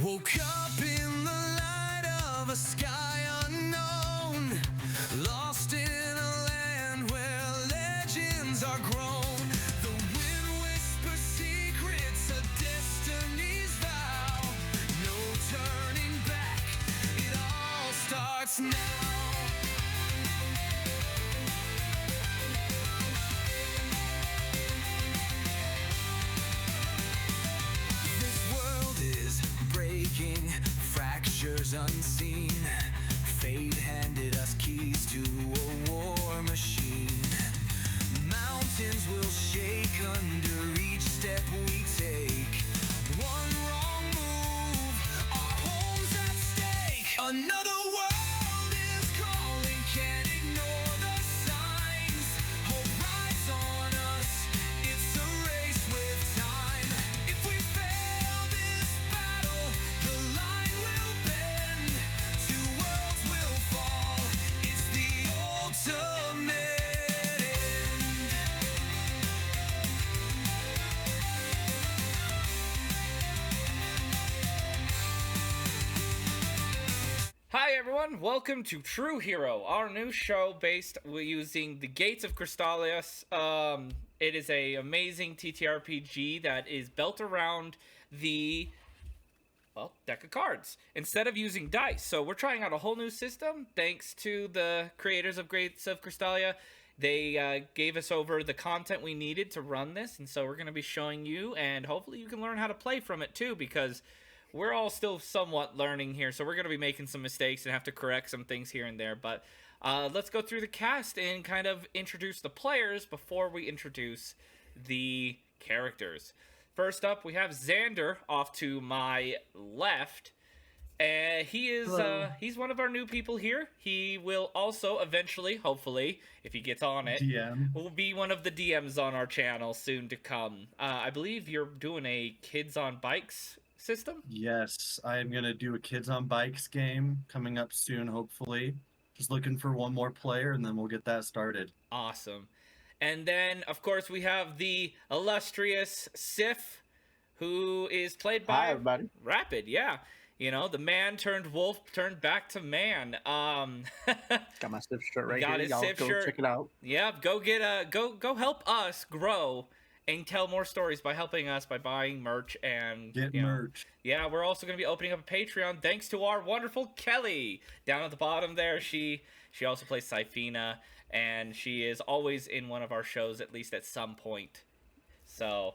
Woke up in the light of a sky unknown, lost in a land where legends are grown. The wind whispers secrets, a destiny's vow. No turning back, it all starts now. Fractures unseen, fate handed us keys to a war machine. Mountains will shake under each step we take. One wrong move, our home's at stake. Another world is calling, can't ignore the signs. Hope rides on us, it's a race with time. If we fail this battle, the line will bend. Two worlds will fall, it's the ultimate end. Hi everyone, welcome to True Hero, our new show based using the Gates of Krystalia. It is a amazing TTRPG that is built around the deck of cards instead of using dice. So we're trying out a whole new system thanks to the creators of Gates of Krystalia. They gave us over the content we needed to run this, and so we're going to be showing you, and hopefully you can learn how to play from it too, because we're all still somewhat learning here, so we're going to be making some mistakes and have to correct some things here and there. But let's go through the cast and kind of introduce the players before we introduce the characters. First up, we have Xander off to my left. He is he's one of our new people here. He will also eventually, hopefully, if he gets on it, will be one of the DMs on our channel soon to come. I believe you're doing a Kids on Bikes system? Yes, I am going to do a Kids on Bikes game coming up soon, hopefully. Just looking for one more player, and then we'll get that started. Awesome. And then, of course, we have the illustrious Sif, who is played by Hi, everybody. Rapid, yeah. You know, the man turned wolf turned back to man. Got my Sif shirt right Got here. his Y'all Sif go shirt. check it out. Yeah, go get go help us grow and tell more stories by helping us by buying merch and Get you know. merch. Yeah, we're also going to be opening up a Patreon thanks to our wonderful Kelly. Down at the bottom there, she also plays Syphina, and she is always in one of our shows at least at some point. So,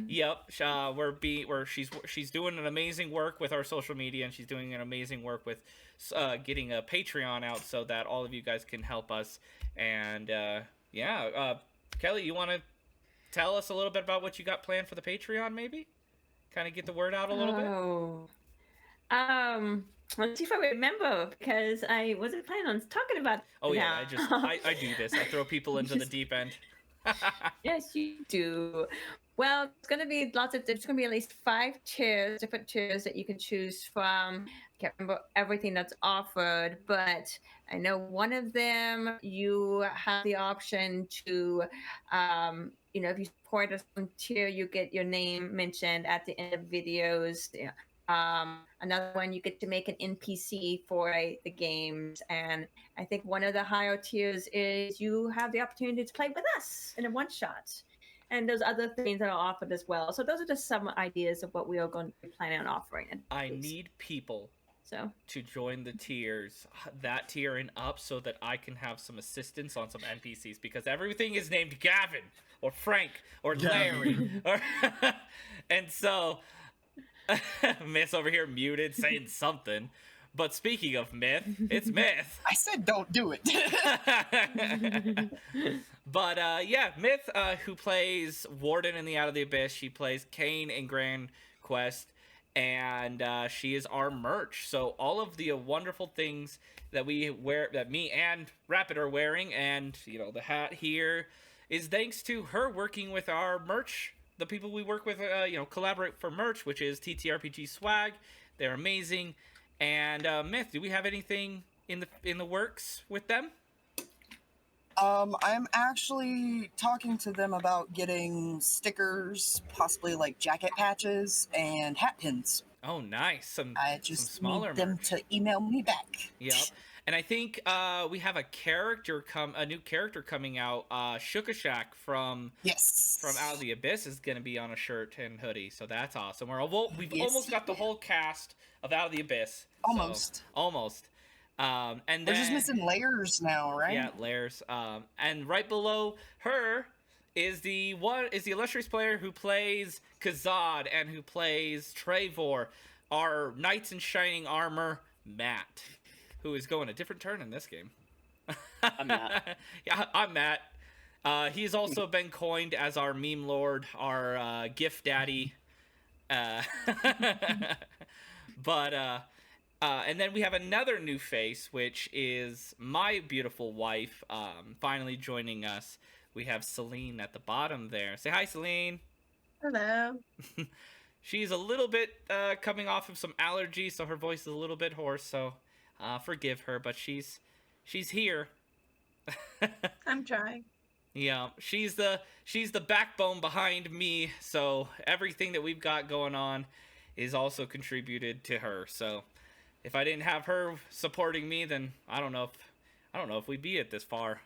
yep, she's doing an amazing work with our social media, and she's doing an amazing work with getting a Patreon out so that all of you guys can help us. And Kelly, you want to tell us a little bit about what you got planned for the Patreon, maybe? Kind of get the word out a little bit? Let's see if I remember, because I wasn't planning on talking about Oh, yeah, now. I do this. I throw people into the deep end. Yes, you do. Well, it's going to be there's going to be at least 5 different tiers that you can choose from. I can't remember everything that's offered, but I know one of them, you have the option to, if you support a certain tier, you get your name mentioned at the end of videos. Another one, you get to make an NPC for the games, and I think one of the higher tiers is you have the opportunity to play with us in a one-shot, and there's other things that are offered as well. So those are just some ideas of what we are going to be planning on offering. I need people to join the tiers, that tier and up, so that I can have some assistance on some NPCs, because everything is named Gavin or Frank or Larry, and so Myth's over here muted saying something. But speaking of Myth, it's Myth. I said don't do it. But Myth, who plays Warden in the Out of the Abyss, she plays Kane in Grand Quest, and she is our merch. So all of the wonderful things that we wear, that me and Rapid are wearing, and the hat here, is thanks to her working with our merch. The people we work with, collaborate for merch, which is TTRPG Swag. They're amazing. And Myth, do we have anything in the works with them? I'm actually talking to them about getting stickers, possibly like jacket patches and hat pins. Oh, nice. Some I just smaller need them merch. to email me back. Yep. And I think we have a new character coming out. Shukashak from Yes. Out of the Abyss is going to be on a shirt and hoodie, so that's awesome. We've Yes. almost got the whole cast of Out of the Abyss. Almost. So, almost. And We're then, just missing layers now, right? yeah, layers. And right below her is the illustrious player who plays Kazad and who plays Trevor, our knights in shining armor, Matt, who is going a different turn in this game. I'm Matt. Yeah, I'm Matt. He's also been coined as our meme lord, our gift daddy. And then we have another new face, which is my beautiful wife, finally joining us. We have Celine at the bottom there. Say hi, Celine. Hello. She's a little bit coming off of some allergies, so her voice is a little bit hoarse. So forgive her, but she's here. I'm trying. Yeah, she's the backbone behind me. So everything that we've got going on is also contributed to her. So if I didn't have her supporting me, then I don't know if we'd be at this far.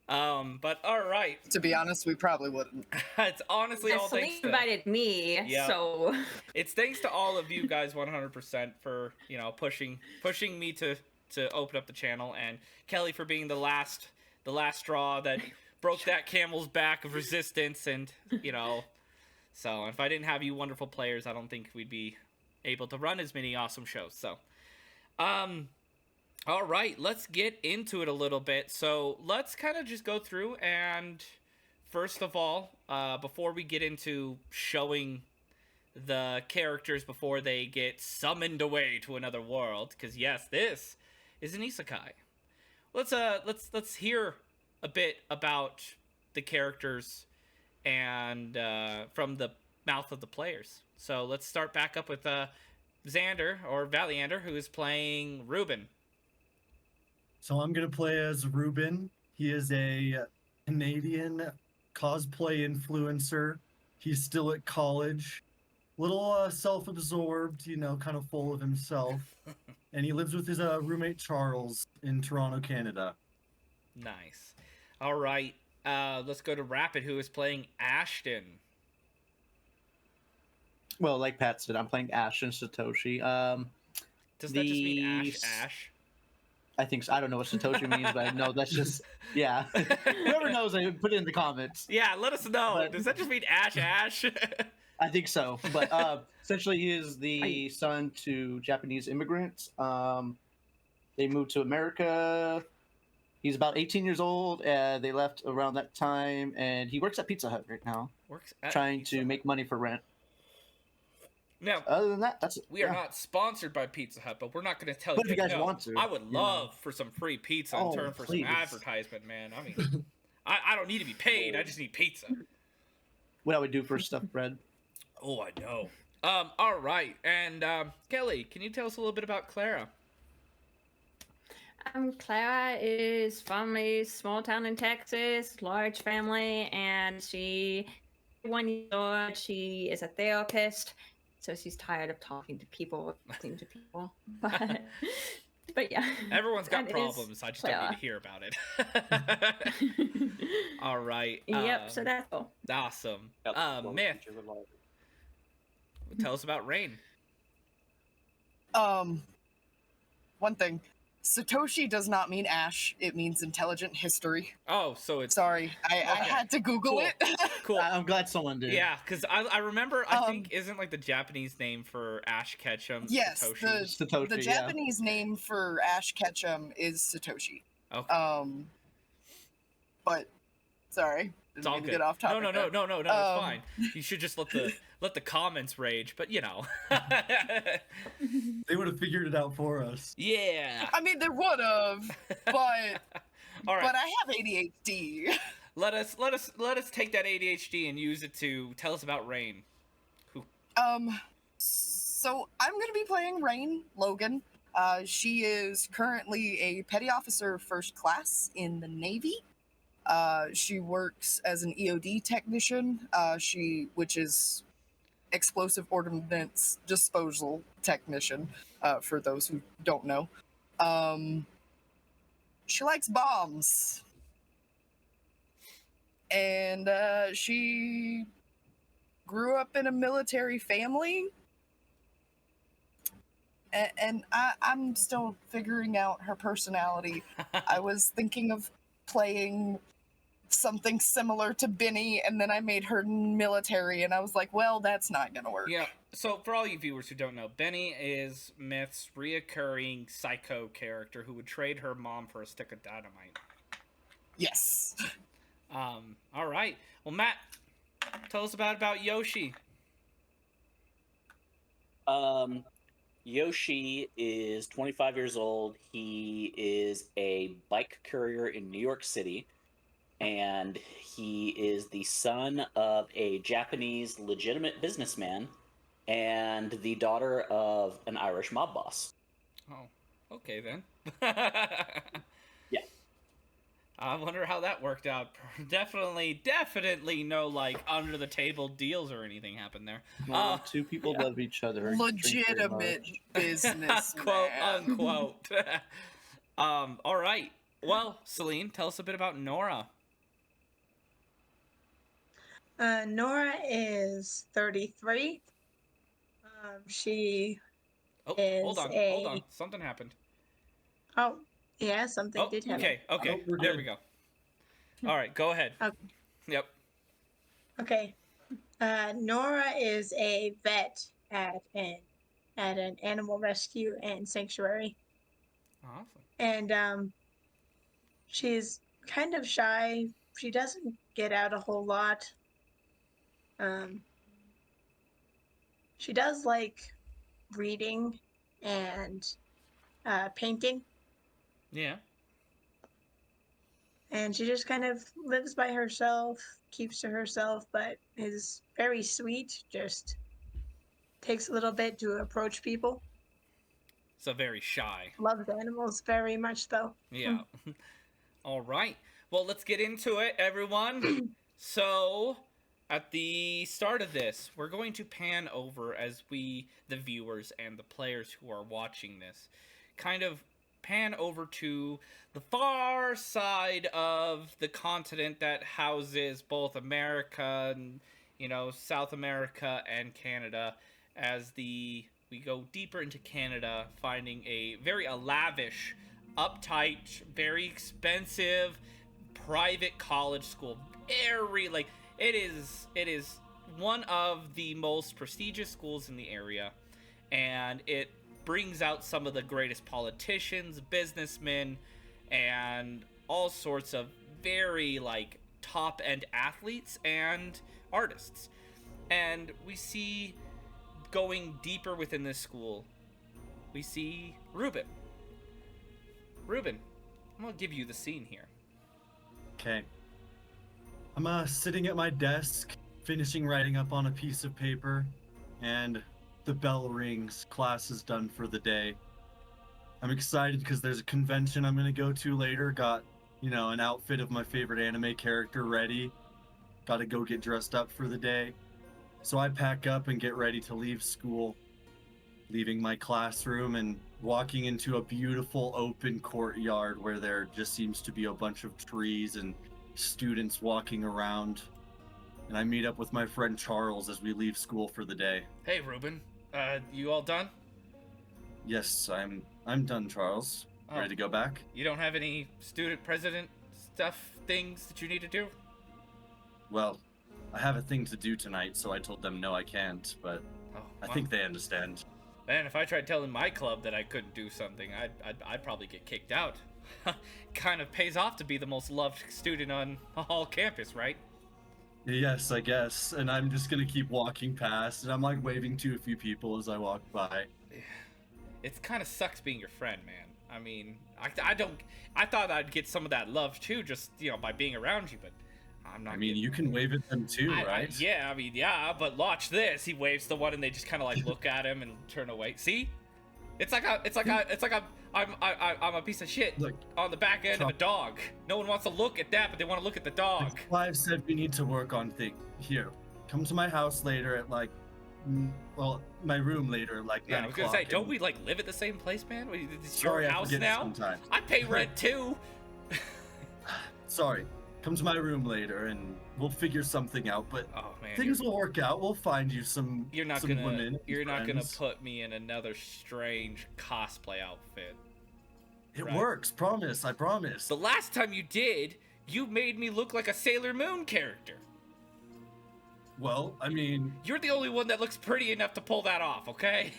But all right. To be honest, we probably wouldn't. It's honestly all Celine thanks to invited me, Yeah. so it's thanks to all of you guys 100% for, pushing me to open up the channel, and Kelly for being the last straw that broke that camel's back of resistance, and so if I didn't have you wonderful players, I don't think we'd be able to run as many awesome shows. So all right, let's get into it a little bit. So let's kind of just go through, and first of all, before we get into showing the characters before they get summoned away to another world, because yes, this is an isekai. Let's hear a bit about the characters and from the mouth of the players. So let's start back up with Xander or Valiander, who is playing Ruben. So I'm going to play as Ruben. He is a Canadian cosplay influencer. He's still at college. Little self-absorbed, kind of full of himself. And he lives with his roommate Charles in Toronto, Canada. Nice. All right. Let's go to Rapid, who is playing Ashton. Well, like Pat said, I'm playing Ashton Satoshi. Does that just mean Ash? I think so. I don't know what Satoshi means, but no, that's just yeah. Whoever knows, I put it in the comments. Yeah, let us know. But- Does that just mean Ash? I think so, but essentially, he is the son to Japanese immigrants. They moved to America. He's about 18 years old. They left around that time, and he works at Pizza Hut right now, Works at trying Pizza to Hut. make money for rent. Now, Other than that, that's we are not sponsored by Pizza Hut, but we're not going to tell But you. if you guys no. want to, I would love for some free pizza in Oh, turn for please. some advertisement, man. I mean, I don't need to be paid. I just need pizza. what I would do for stuffed bread. Oh, I know. All right. And Kelly, can you tell us a little bit about Clara? Clara is from a small town in Texas, large family, and she 1 year old. She is a therapist, so she's tired of talking to people, listening to people. But yeah, Everyone's got that is problems. I just don't Clara. need to hear about it. All right. Yep. So that's all. Awesome. Yep, Myth, tell us about Rain. One thing. Satoshi does not mean Ash. It means intelligent history. Oh, so it's Sorry, I had to Google Cool. it. cool. I'm glad someone did. Yeah, because I remember, I think, isn't like the Japanese name for Ash Ketchum Yes, Satoshi? Satoshi, the yeah. Japanese name for Ash Ketchum is Satoshi. Okay. But sorry, It's didn't all mean to good. get off topic. No, there. it's fine. You should just let the comments rage, but They would have figured it out for us. Yeah. I mean, there would have, but All right. but I have ADHD. Let us take that ADHD and use it to tell us about Rain. So I'm gonna be playing Rain Logan. She is currently a petty officer first class in the Navy. She works as an EOD technician, which is explosive ordnance disposal technician, for those who don't know. She likes bombs. And she grew up in a military family. And I'm still figuring out her personality. I was thinking of playing something similar to Benny, and then I made her military, and I was like, well, that's not gonna work. Yeah, so for all you viewers who don't know, Benny is Myth's reoccurring psycho character who would trade her mom for a stick of dynamite. Yes. All right. Well, Matt, tell us about Yoshi. Yoshi is 25 years old. He is a bike courier in New York City, and he is the son of a Japanese legitimate businessman and the daughter of an Irish mob boss. Oh, okay then. Yeah. I wonder how that worked out. Definitely no like under the table deals or anything happened there. Well, two people love each other. and drink very Legitimate much. business. Quote unquote. All right. Well, Celine, tell us a bit about Nora. Nora is 33. She Oh, is hold a... on. Something happened. Oh, yeah, something did happen. Okay. Oh, we're There good. we go. All right, go ahead. Okay. Yep. Okay. Nora is a vet at an animal rescue and sanctuary, Awesome. and she's kind of shy. She doesn't get out a whole lot. She does like reading and painting, Yeah. and she just kind of lives by herself, keeps to herself, but is very sweet. Just takes a little bit to approach people. So very shy. Loves animals very much, though. Yeah. All right. Well, let's get into it, everyone. So, at the start of this, we're going to pan over as we, the viewers and the players who are watching this, kind of pan over to the far side of the continent that houses both America and, South America and Canada, as we go deeper into Canada, finding a very lavish, uptight, very expensive private college school. Very it is one of the most prestigious schools in the area, and it brings out some of the greatest politicians, businessmen, and all sorts of very top end athletes and artists. And we see, going deeper within this school, we see Ruben. Ruben, I'm gonna give you the scene here. Okay. I'm sitting at my desk, finishing writing up on a piece of paper, and the bell rings. Class is done for the day. I'm excited because there's a convention I'm gonna go to later. Got, an outfit of my favorite anime character ready. Gotta go get dressed up for the day. So I pack up and get ready to leave school, leaving my classroom and walking into a beautiful open courtyard where there just seems to be a bunch of trees and students walking around. And I meet up with my friend Charles as we leave school for the day. Hey, Ruben. You all done? Yes, I'm done, Charles. Oh. Ready to go back? You don't have any student president things that you need to do? Well, I have a thing to do tonight, so I told them no, I can't, but Oh, I well, think they understand. Man, if I tried telling my club that I couldn't do something, I'd probably get kicked out. Kind of pays off to be the most loved student on all campus, right? Yes, I guess. And I'm just gonna keep walking past, and I'm waving to a few people as I walk by. It kind of sucks being your friend, man. I mean, I thought I'd get some of that love too, just by being around you, but I'm not. I mean, you can wave at them too, right? Yeah, but watch this. He waves the one, and they just kind of look at him and turn away. See, it's like a I'm a piece of shit Look, on the back end of a dog. No one wants to look at that, but they want to look at the dog. That's why I've said we need to work on things. Here, come to my house later at like, my room later at like 9 Yeah, I was gonna o'clock, say, don't and- we like live at the same place, man? It's Sorry, your I house forget now. sometimes. I pay rent too. Sorry. Come to my room later and we'll figure something out. But Oh man, things will work out. We'll find you some. you're not some gonna women, you're not gonna friends. put me in another strange cosplay outfit. It right. works. Promise. I promise. The last time you did, you made me look like a Sailor Moon character. Well, I mean, You're the only one that looks pretty enough to pull that off, okay?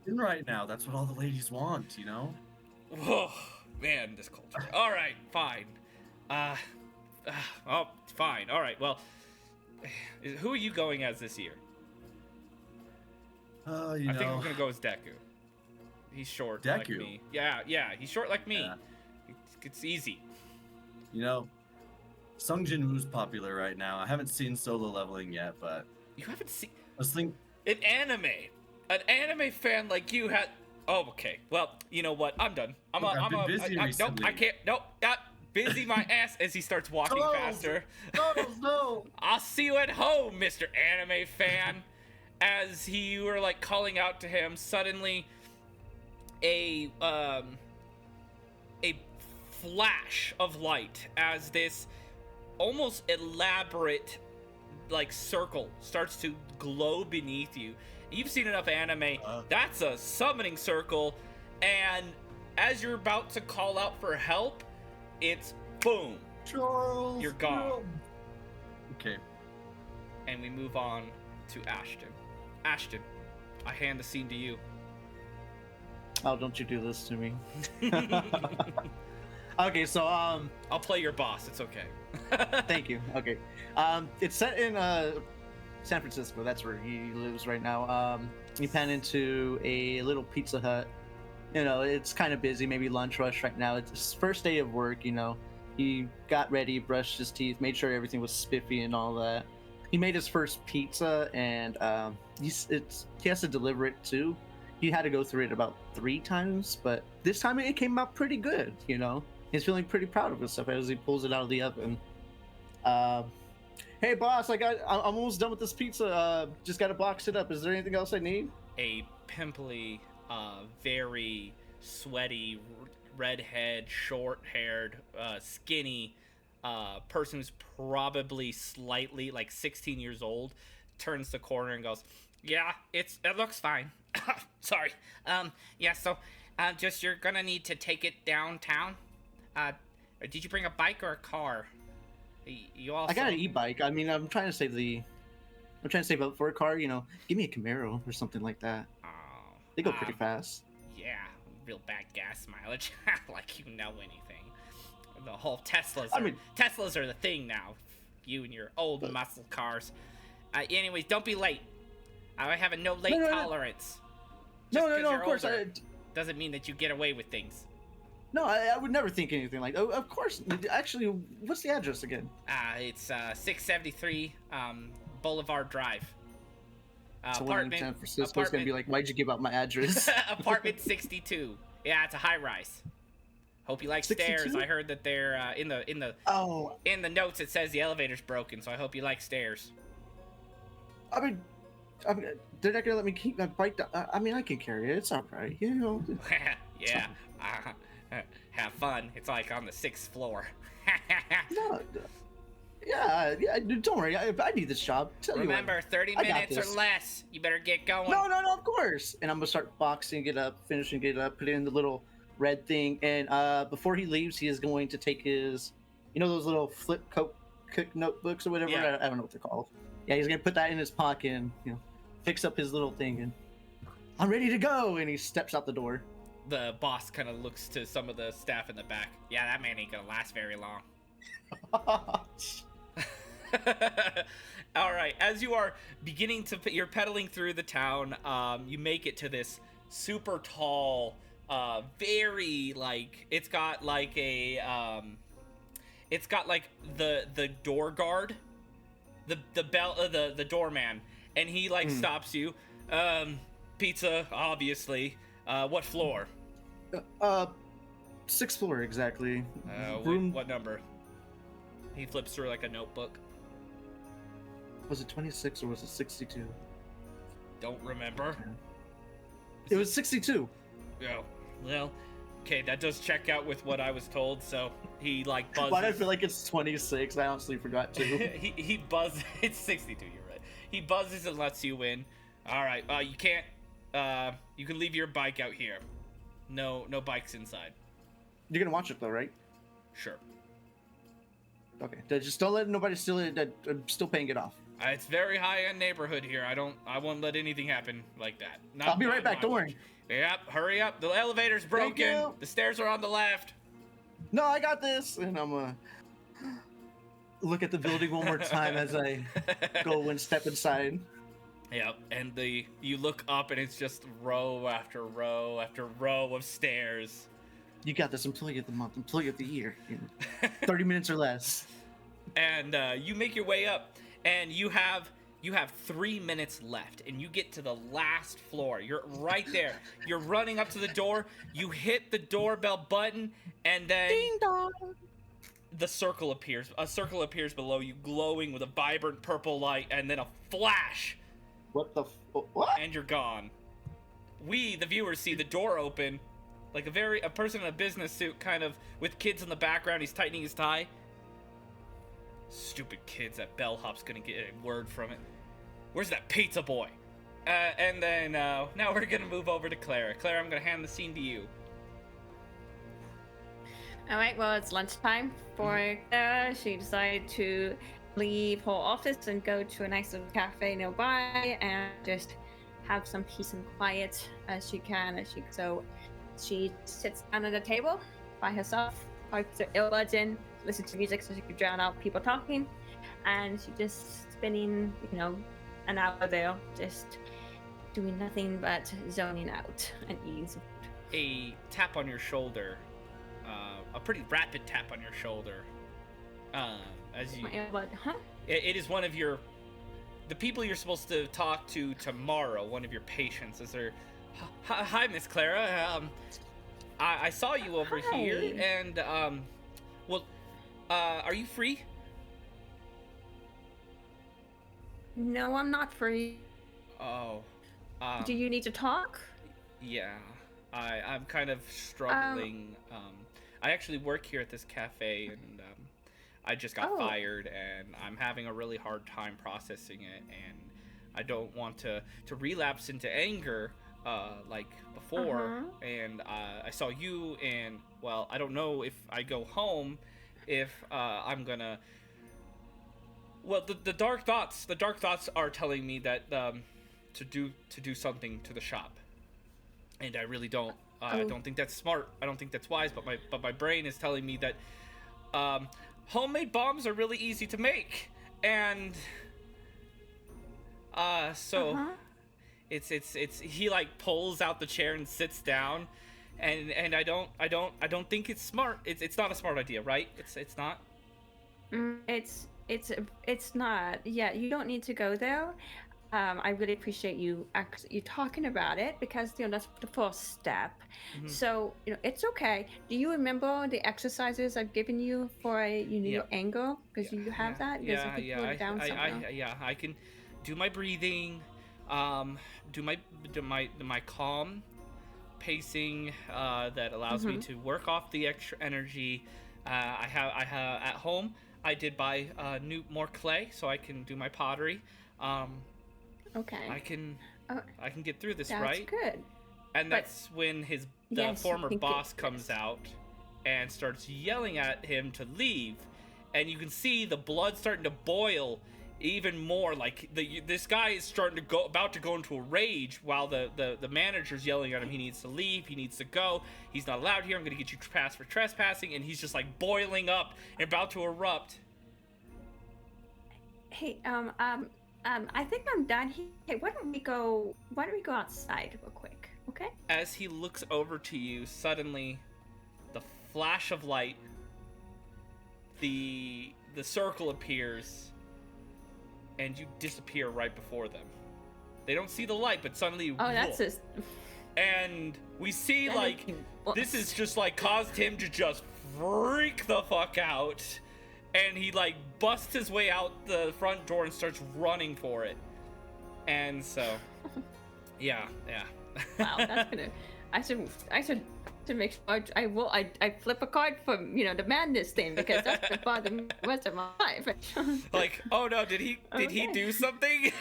in right now, that's what all the ladies want. You know. Whoa, man, this culture. All right, fine. Oh, fine. All right. Well, who are you going as this year? You I know. think I'm gonna go as Deku. He's short like Deku? me. Yeah, he's short like me. Yeah. It's easy. You know, Sung Jin Woo's popular right now. I haven't seen Solo Leveling yet, but You haven't seen I was thinking. an anime fan like you had. Oh, okay. Well, you know what? I'm done. Look, I've been busy nope. I recently. can't. Nope. Busy my ass as he starts walking Charles! faster. Charles, no. I'll see you at home, Mr. Anime fan. As you were like calling out to him, suddenly a flash of light as this almost elaborate like circle starts to glow beneath you. You've seen enough anime. That's a summoning circle, and as you're about to call out for help, it's boom, Charles. You're gone. no. Okay. and we move on to Ashton. Ashton, I hand the scene to you. Oh, don't you do this to me. Okay, so I'll play your boss. It's okay. thank you. Okay. It's set in San Francisco. That's where he lives right now. You pan into a little Pizza Hut. You know, it's kind of busy, maybe lunch rush right now. It's his first day of work, you know. He got ready, brushed his teeth, made sure everything was spiffy and all that. He made his first pizza, and he has to deliver it too. He had to go through it about 3 times, but this time it came out pretty good, you know. He's feeling pretty proud of himself as he pulls it out of the oven. Hey boss, I'm almost done with this pizza. Just gotta box it up. Is there anything else I need? A pimply, very sweaty, redhead, short-haired, skinny person who's probably slightly like 16 years old turns the corner and goes, "Yeah, it looks fine." Sorry. Yeah. So, just you're gonna need to take it downtown. Did you bring a bike or a car? You also. I got an e-bike. I mean, I'm trying to save up for a car. You know, give me a Camaro or something like that. Oh, They go pretty fast. Yeah, real bad gas mileage. Like you know anything. The whole Teslas. Teslas are the thing now. You and your old muscle cars. Anyways, don't be late. I have a no late tolerance. Just 'cause No. you're Of course, older doesn't mean that you get away with things. I would never think anything like. Oh, of course. Actually, what's the address again? It's 673 Boulevard Drive. Someone in San Francisco is gonna be like, "Why'd you give out my address?" Apartment 62. Yeah, it's a high rise. Hope you like 62? stairs. I heard that they're in the Oh, in the notes it says the elevator's broken, so I hope you like stairs. I mean, they're not gonna let me keep my bike down. I mean, I can carry it. It's all right, you know. Yeah. Have fun. It's like on the 6th floor. No, yeah. Don't worry. I need this job. Remember, 30 I got minutes or this. less. You better get going. No, of course. And I'm gonna start boxing it up, finishing it up, put it in the little red thing. And before he leaves, he is going to take his, you know, those little flip cook notebooks or whatever. Yeah. I don't know what they're called. Yeah, he's gonna put that in his pocket and, you know, fix up his little thing. And I'm ready to go. And he steps out the door. The boss kind of looks to some of the staff in the back. Yeah, that man ain't gonna last very long. All right, as you are beginning to, you're pedaling through the town. You make it to this super tall, very like it's got like the door guard, the doorman, and he like stops you. Pizza, obviously. What floor? Sixth floor exactly. Wait, what number? He flips through like a notebook. Was it 26 or was it 62? Don't remember. It was 62. Oh, well, okay, that does check out with what I was told. So he like buzzes. Why do I feel like it's 26? I honestly forgot too. he buzzes. It's 62. You're right. He buzzes and lets you in. All right. You can't. You can leave your bike out here. No bikes inside. You're gonna watch it though, right? Sure. Okay. Just don't let nobody steal it. I'm still paying it off. It's very high-end neighborhood here. I won't let anything happen like that. I'll be right back. Don't worry. Yep. Hurry up. The elevator's broken. The stairs are on the left. No, I got this. And I'm gonna look at the building one more time as I go and step inside. Yep. And you look up and it's just row after row after row of stairs. You got this. Employee of the month, employee of the year. 30 minutes or less. And you make your way up, and you have 3 minutes left, and you get to the last floor. You're right there. You're running up to the door. You hit the doorbell button, and then Ding dong. the circle appears. A circle appears below you, glowing with a vibrant purple light, and then a flash, What the? What? and you're gone. We, the viewers, see the door open. Like a person in a business suit, kind of with kids in the background. He's tightening his tie. Stupid kids. That bellhop's gonna get a word from it. Where's that pizza boy? And then now we're gonna move over to Clara. Clara, I'm gonna hand the scene to you. All right, well, it's lunchtime for Clara. She decided to leave her office and go to a nice little cafe nearby and just have some peace and quiet as she can. So she sits down at a table by herself, puts her earbuds in, listens to music so she can drown out people talking, and she just spending, an hour there, just doing nothing but zoning out and eating some food. A tap on your shoulder, a pretty rapid tap on your shoulder, as you. My earbud, huh? It is one of the people you're supposed to talk to tomorrow. One of your patients. Is there? Hi, Miss Clara. I saw you over Hi. here, and are you free? No, I'm not free. Oh. Do you need to talk? Yeah. I'm kind of struggling. I actually work here at this cafe, and I just got fired, and I'm having a really hard time processing it, and I don't want to relapse into anger like before. And I saw you, and well, I don't know if I go home if I'm gonna. Well, the dark thoughts are telling me that to do something to the shop, and I really don't. I don't think that's smart. I don't think that's wise. But my brain is telling me that homemade bombs are really easy to make, and it's he like pulls out the chair and sits down, and I don't think it's smart. It's not a smart idea, right? It's not. It's not. Yeah, you don't need to go there. I really appreciate you talking about it because that's the first step. So it's okay. Do you remember the exercises I've given you for your anger? Because you have that. I can do my breathing, do my calm pacing that allows me to work off the extra energy. I have at home. I did buy more clay so I can do my pottery. Okay. I can get through this, that's right? That's good. And that's when the former boss comes out and starts yelling at him to leave, and you can see the blood starting to boil even more. Like this guy is about to go into a rage while the manager's yelling at him. He needs to leave. He needs to go. He's not allowed here. I'm gonna get you passed for trespassing. And he's just like boiling up and about to erupt. Hey, I think I'm done here. Hey, why don't we go outside real quick, okay? As he looks over to you, suddenly the flash of light, the circle appears, and you disappear right before them. They don't see the light, but suddenly that's just And we see, And like, this is just, like, caused him to just freak the fuck out. And he, like, busts his way out the front door and starts running for it. And so, yeah. Wow, that's gonna. I should make sure I flip a card for the madness thing, because that's gonna bother me the rest of my life. Like, oh no, did he do something?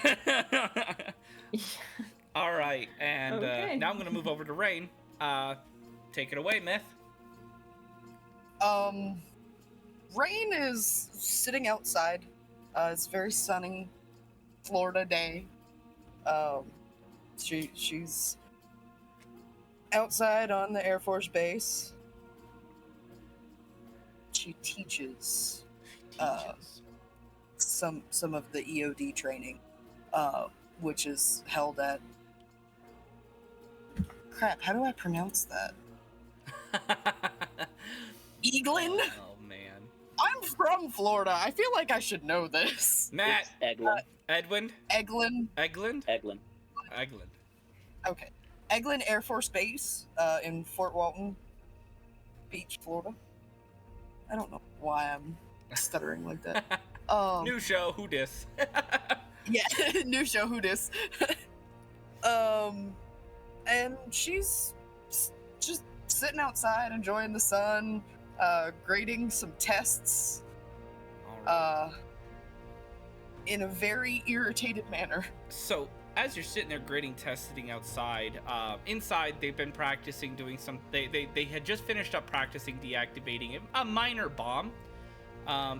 All right, and Okay. now I'm gonna move over to Rain. Take it away, Myth. Rain is sitting outside. It's a very sunny Florida day. She's outside on the Air Force Base. She teaches some of the EOD training, which is held at. Crap! How do I pronounce that? Eglin? Oh man. I'm from Florida. I feel like I should know this. Matt. It's Eglin. Edwin. Eglin. Eglin. Eglin. Eglin. Okay. Eglin Air Force Base in Fort Walton Beach, Florida. I don't know why I'm stuttering like that. New show. Who dis? Yeah, new show. Who dis? And she's just sitting outside, enjoying the sun, grading some tests, in a very irritated manner. So, as you're sitting there grading tests, sitting outside, inside they've been practicing doing some. They had just finished up practicing deactivating a minor bomb.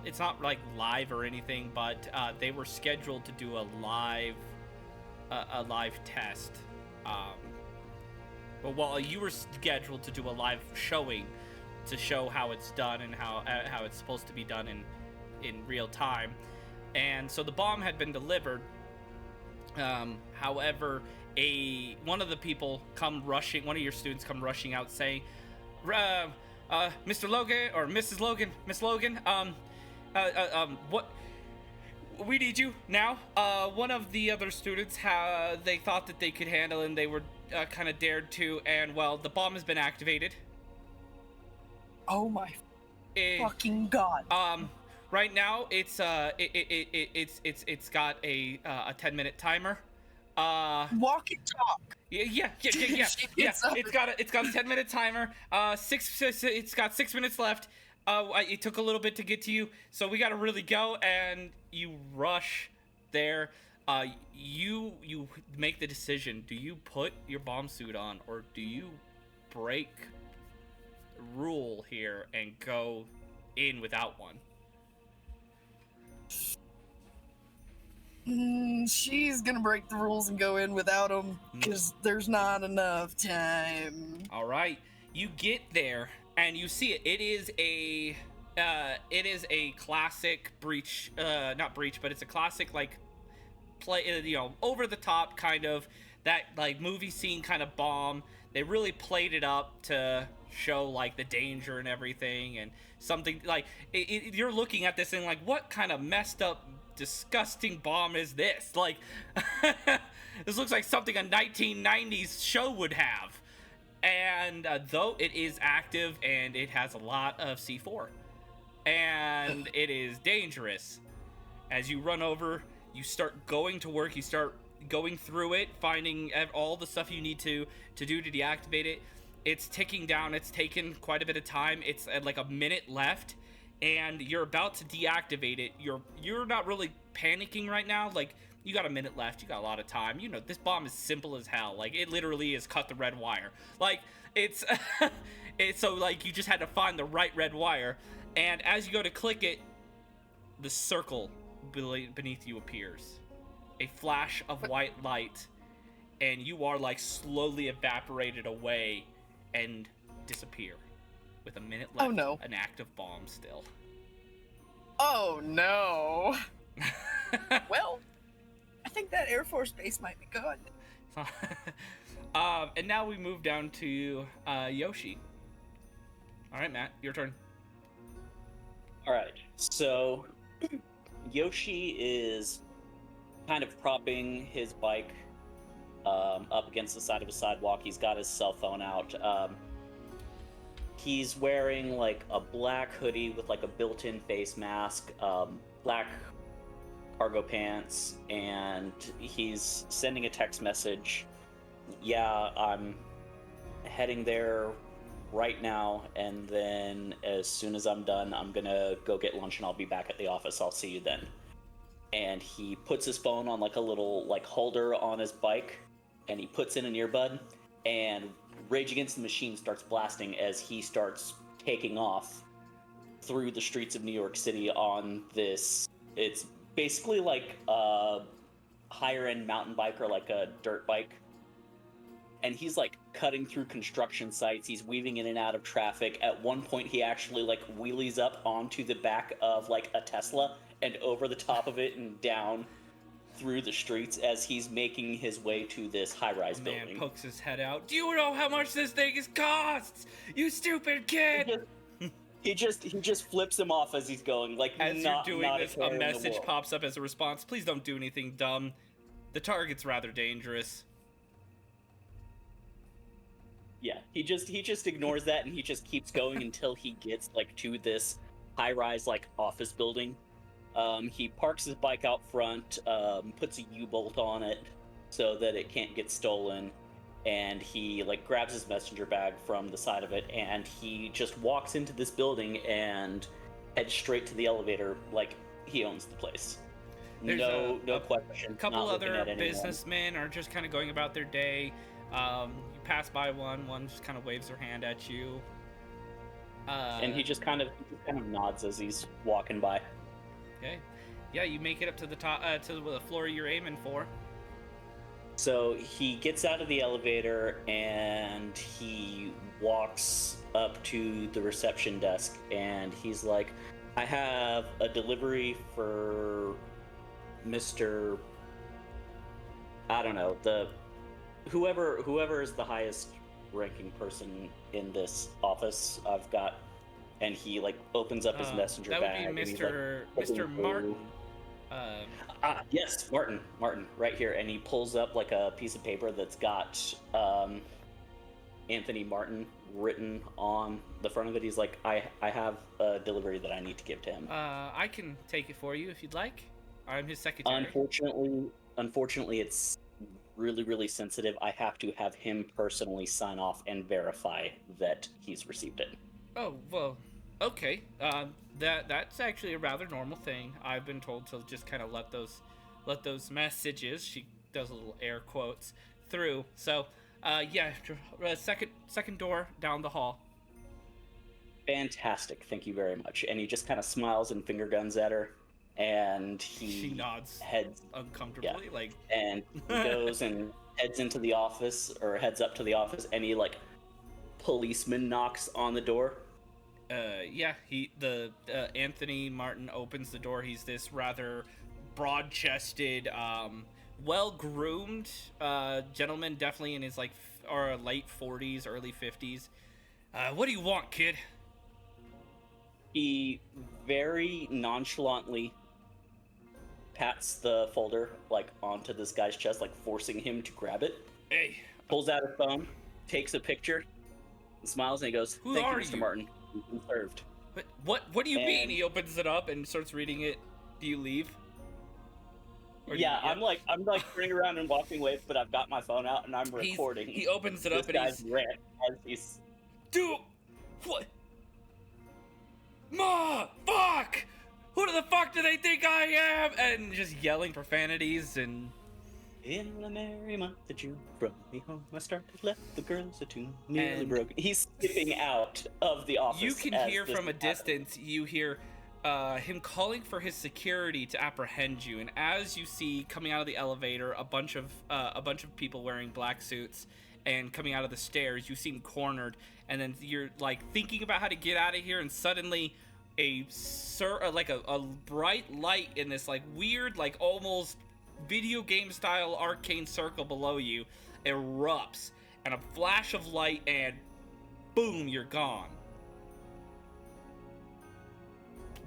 It's not like live or anything, but they were scheduled to do a live test. But while you were scheduled to do a live showing to show how it's done and how it's supposed to be done in real time, and so the bomb had been delivered. However, one of your students come rushing out saying, Mr. Logan or Mrs. Logan, Miss Logan, what? We need you now. One of the other students, they thought that they could handle it and they were kind of dared to, and well, the bomb has been activated. Oh my fucking god. Right now, it's got a 10-minute timer. Walk and talk. Yeah. It's got a 10-minute timer. It's got 6 minutes left. It took a little bit to get to you, so we gotta really go. And you rush there. You make the decision. Do you put your bomb suit on, or do you break rule here and go in without one? She's gonna break the rules and go in without them, because there's not enough time. All right, you get there and you see it. It is a classic breach, not breach, but it's a classic like play, over the top kind of that like movie scene kind of bomb. They really played it up to show like the danger and everything, and something like you're looking at this and like, what kind of messed up, disgusting bomb is this? Like, this looks like something a 1990s show would have. And though it is active and it has a lot of C4 and it is dangerous, as you run over, you start going to work, you start going through it, finding all the stuff you need to do to deactivate it. It's ticking down. It's taken quite a bit of time. It's at like a minute left, and you're about to deactivate it. You're not really panicking right now. Like, you got a minute left. You got a lot of time. This bomb is simple as hell. Like, it literally is cut the red wire. Like, it's so like you just had to find the right red wire. And as you go to click it, the circle beneath you appears. A flash of white light, and you are like slowly evaporated away and disappear with a minute left. Oh no. An active bomb still. Oh no. Well, I think that Air Force Base might be good. And now we move down to Yoshi. All right, Matt, your turn. All right, so Yoshi is kind of propping his bike up against the side of a sidewalk. He's got his cell phone out. He's wearing like a black hoodie with like a built-in face mask, black cargo pants, and he's sending a text message. Yeah, I'm heading there right now, and then as soon as I'm done, I'm gonna go get lunch and I'll be back at the office. I'll see you then. And he puts his phone on like a little like holder on his bike, and he puts in an earbud, and Rage Against the Machine starts blasting as he starts taking off through the streets of New York City on this. It's basically like a higher end mountain bike or like a dirt bike. And he's like cutting through construction sites. He's weaving in and out of traffic. At one point, he actually like wheelies up onto the back of like a Tesla and over the top of it and down through the streets as he's making his way to this high-rise building. Man pokes his head out. Do you know how much this thing costs? You stupid kid! He just flips him off as he's going. Like, as not, you're doing not this, a a message pops up as a response. Please don't do anything dumb. The target's rather dangerous. Yeah, he just ignores that and he just keeps going until he gets like to this high-rise like office building. He parks his bike out front, puts a U-bolt on it so that it can't get stolen, and he like grabs his messenger bag from the side of it, and he just walks into this building and heads straight to the elevator like he owns the place. There's no question. A couple other businessmen are just kind of going about their day. You pass by one just kind of waves their hand at you. And he just kind of nods as he's walking by. Okay. Yeah, you make it up to the top, to the floor you're aiming for. So he gets out of the elevator and he walks up to the reception desk and he's like, I have a delivery for Mr. I don't know, whoever is the highest ranking person in this office. I've got. And he like opens up his messenger bag. That would be Mr. Martin. Yes, Martin, right here. And he pulls up like a piece of paper that's got Anthony Martin written on the front of it. He's like, I have a delivery that I need to give to him. I can take it for you if you'd like. I'm his secretary. Unfortunately, it's really, really sensitive. I have to have him personally sign off and verify that he's received it. Oh, well, okay. That's actually a rather normal thing. I've been told to just kind of let those messages, she does little air quotes, through. So, yeah, second door down the hall. Fantastic, thank you very much. And he just kind of smiles and finger guns at her, and she nods heads uncomfortably, like, and he goes and heads into the office, or heads up to the office, and he like policeman knocks on the door. Anthony Martin opens the door. He's this rather broad-chested, well-groomed gentleman, definitely in his late 40s, early 50s. What do you want, kid? He very nonchalantly pats the folder like onto this guy's chest, like forcing him to grab it. Hey. Pulls out his phone, takes a picture, and smiles, and he goes, "Thank you, Mr. Martin. You've been served." What do you mean? He opens it up and starts reading it. Do you leave? I'm like turning around and walking away, but I've got my phone out and I'm recording. He opens it up and he's rant as he's. Dude, what? Ma, fuck! Who the fuck do they think I am? And just yelling profanities and. In the merry month of June, from me home I started, left the girls a tune nearly broken. He's skipping out of the office. You can hear from a distance. You hear him calling for his security to apprehend you, and as you see coming out of the elevator, a bunch of people wearing black suits, and coming out of the stairs, you seem cornered, and then you're like thinking about how to get out of here, and suddenly a bright light in this like weird, like almost video game style arcane circle below you erupts, and a flash of light, and boom, you're gone.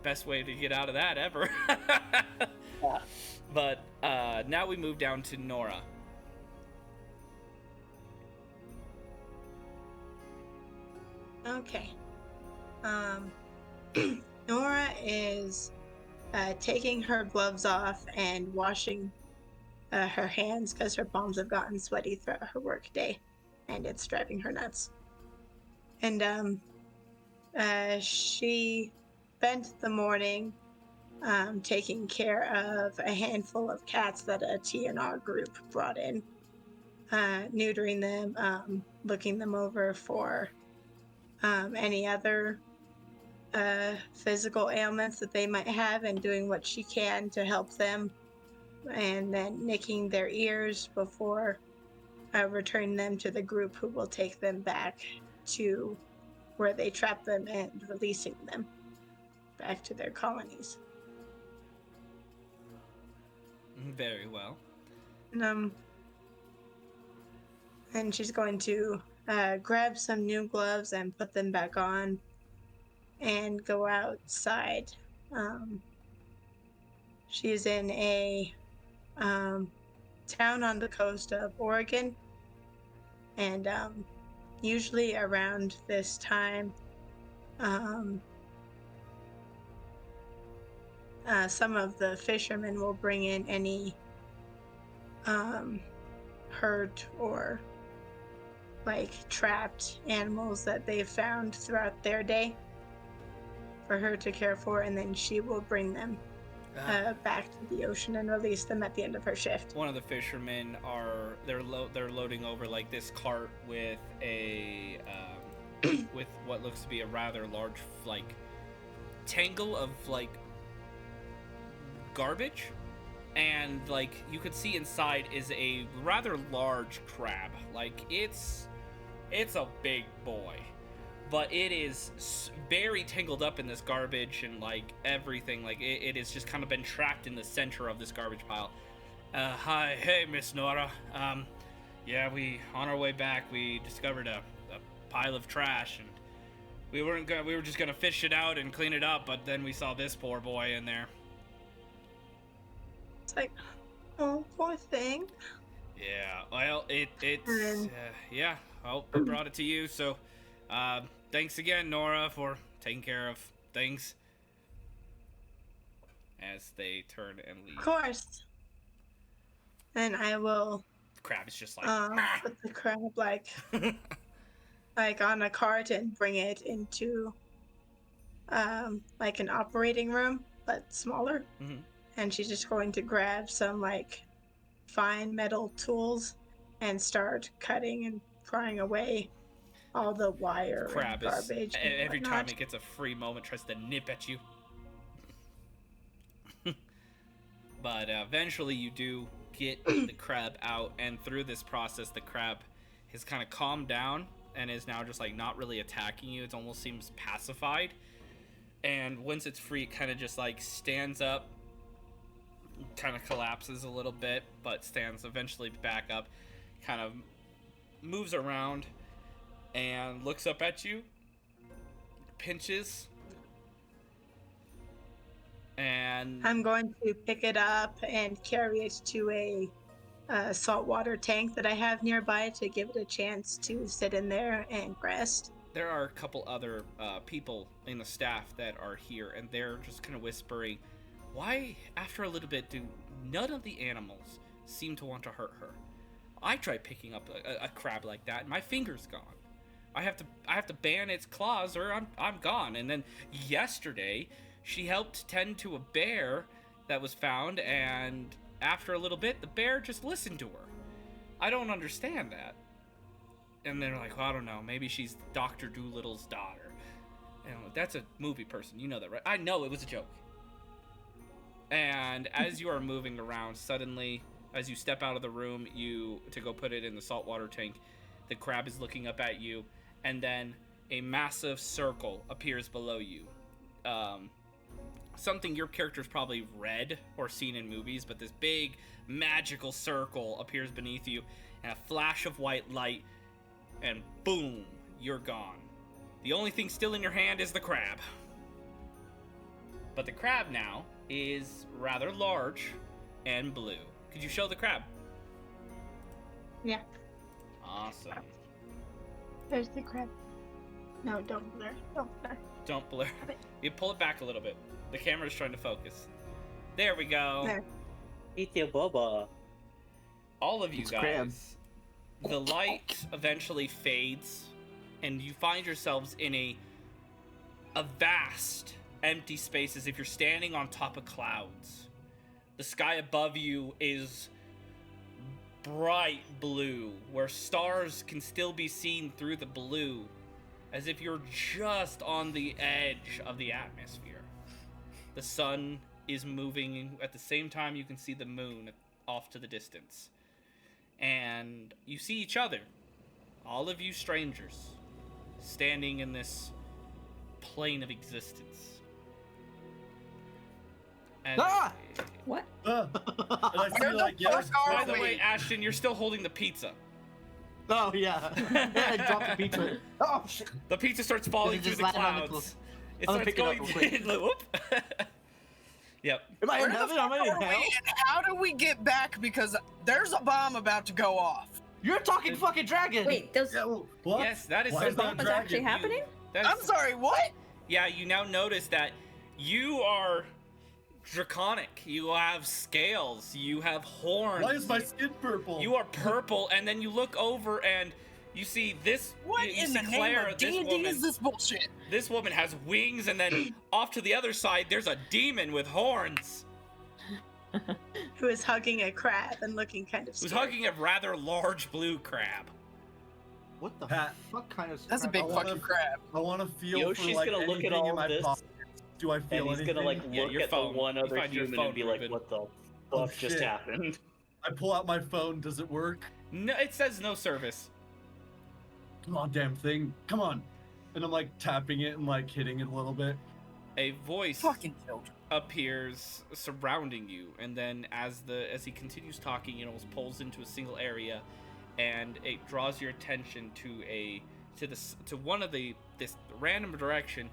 Best way to get out of that ever. But now we move down to Nora. Okay. Nora is taking her gloves off and washing her hands because her palms have gotten sweaty throughout her work day, and it's driving her nuts. And she spent the morning taking care of a handful of cats that a TNR group brought in, neutering them, looking them over for any other physical ailments that they might have, and doing what she can to help them, and then nicking their ears before returning them to the group, who will take them back to where they trap them and releasing them back to their colonies. Very well. And she's going to grab some new gloves and put them back on and go outside. She's in a town on the coast of Oregon, and usually around this time, some of the fishermen will bring in any hurt or like trapped animals that they've found throughout their day for her to care for, and then she will bring them back to the ocean and release them at the end of her shift. One of the fishermen they're loading over like this cart with a with what looks to be a rather large like tangle of like garbage, and like you could see inside is a rather large crab. Like it's a big boy, but it is very tangled up in this garbage and like everything. Like it has just kind of been trapped in the center of this garbage pile. Hey, Miss Nora. Yeah, on our way back we discovered a pile of trash, and we were just gonna fish it out and clean it up, but then we saw this poor boy in there. It's like, oh, poor thing. Yeah, well, it's yeah. I brought it to you, so thanks again, Nora, for taking care of things. As they turn and leave. Of course. And I will The crab is just like put the crab like on a cart and bring it into like an operating room, but smaller. Mhm. And she's just going to grab some like fine metal tools and start cutting and prying away all the wire crab and garbage. is and every whatnot. time it gets a free moment tries to nip at you. But eventually you do get the crab out, and through this process the crab has kind of calmed down and is now just like not really attacking you. It almost seems pacified, and once it's free it kind of just like stands up, kind of collapses a little bit, but stands eventually back up, kind of moves around and looks up at you, pinches, and I'm going to pick it up and carry it to a saltwater tank that I have nearby to give it a chance to sit in there and rest. there are a couple other people in the staff that are here, and they're just kind of whispering, why, after a little bit, do none of the animals seem to want to hurt her? I tried picking up a crab like that, and my finger's gone. I have to ban its claws, or I'm gone. And then yesterday, she helped tend to a bear that was found, and after a little bit, the bear just listened to her. I don't understand that. And they're like, well, I don't know, maybe she's Dr. Doolittle's daughter. And I'm like, that's a movie person, you know that, right? I know, it was a joke. And as you are moving around, suddenly, as you step out of the room, to go put it in the saltwater tank, the crab is looking up at you, and then a massive circle appears below you. Something your character's probably read or seen in movies, but this big magical circle appears beneath you, and a flash of white light, and boom, you're gone. The only thing still in your hand is the crab. But the crab now is rather large and blue. Could you show the crab? Yeah. Awesome. There's the crab. No, don't blur. Don't blur. Don't blur. Okay. You pull it back a little bit. The camera's trying to focus. There we go. There. Eat your boba. All of you It's guys. cram. The light eventually fades, and you find yourselves in a vast empty space as if you're standing on top of clouds. The sky above you is bright blue, where stars can still be seen through the blue, as if you're just on the edge of the atmosphere. The sun is moving at the same time you can see the moon off to the distance. And you see each other, all of you strangers, standing in this plane of existence. And Ah! What? And I Where feel the like, yes, fuck by are the we? way, Ashton, you're still holding the pizza. Oh yeah. I dropped the pizza. Oh shit. The pizza starts falling It through just the landed on the clouds. It I'm gonna starts pick it up going. real quick. Whoop. Yep. Am I Where in the heaven? fuck Am I in are we, hell? and how do we get back? Because there's a bomb about to go off. You're talking fucking dragon. Wait, those yeah, what? Yes, that is Why is something that was actually dragon? happening? that is- I'm sorry, what? Yeah, you now notice that you are draconic. You have scales. You have horns. Why is my skin purple? You are purple, and then you look over and you see this. What you in see the Claire, name of this D&D woman. is this bullshit? This woman has wings, and then off to the other side, there's a demon with horns Who is hugging a crab and looking kind of who's scared. hugging a rather large blue crab. What the Pat. fuck kind of? That's a big I wanna- fucking crab. I want to feel Yoshi's for like gonna look at anything all in my this, pockets. Do I feel And he's anything? gonna like Yeah, look your at phone. the one You other find your human phone, and be like, Ruben. "What the Oh, fuck just shit. happened?" I pull out my phone. Does it work? No, it says no service. Damn thing! Come on! And I'm like tapping it and like hitting it a little bit. A voice Fucking children. appears surrounding you, and then as he continues talking, it almost pulls into a single area, and it draws your attention to one of this random direction,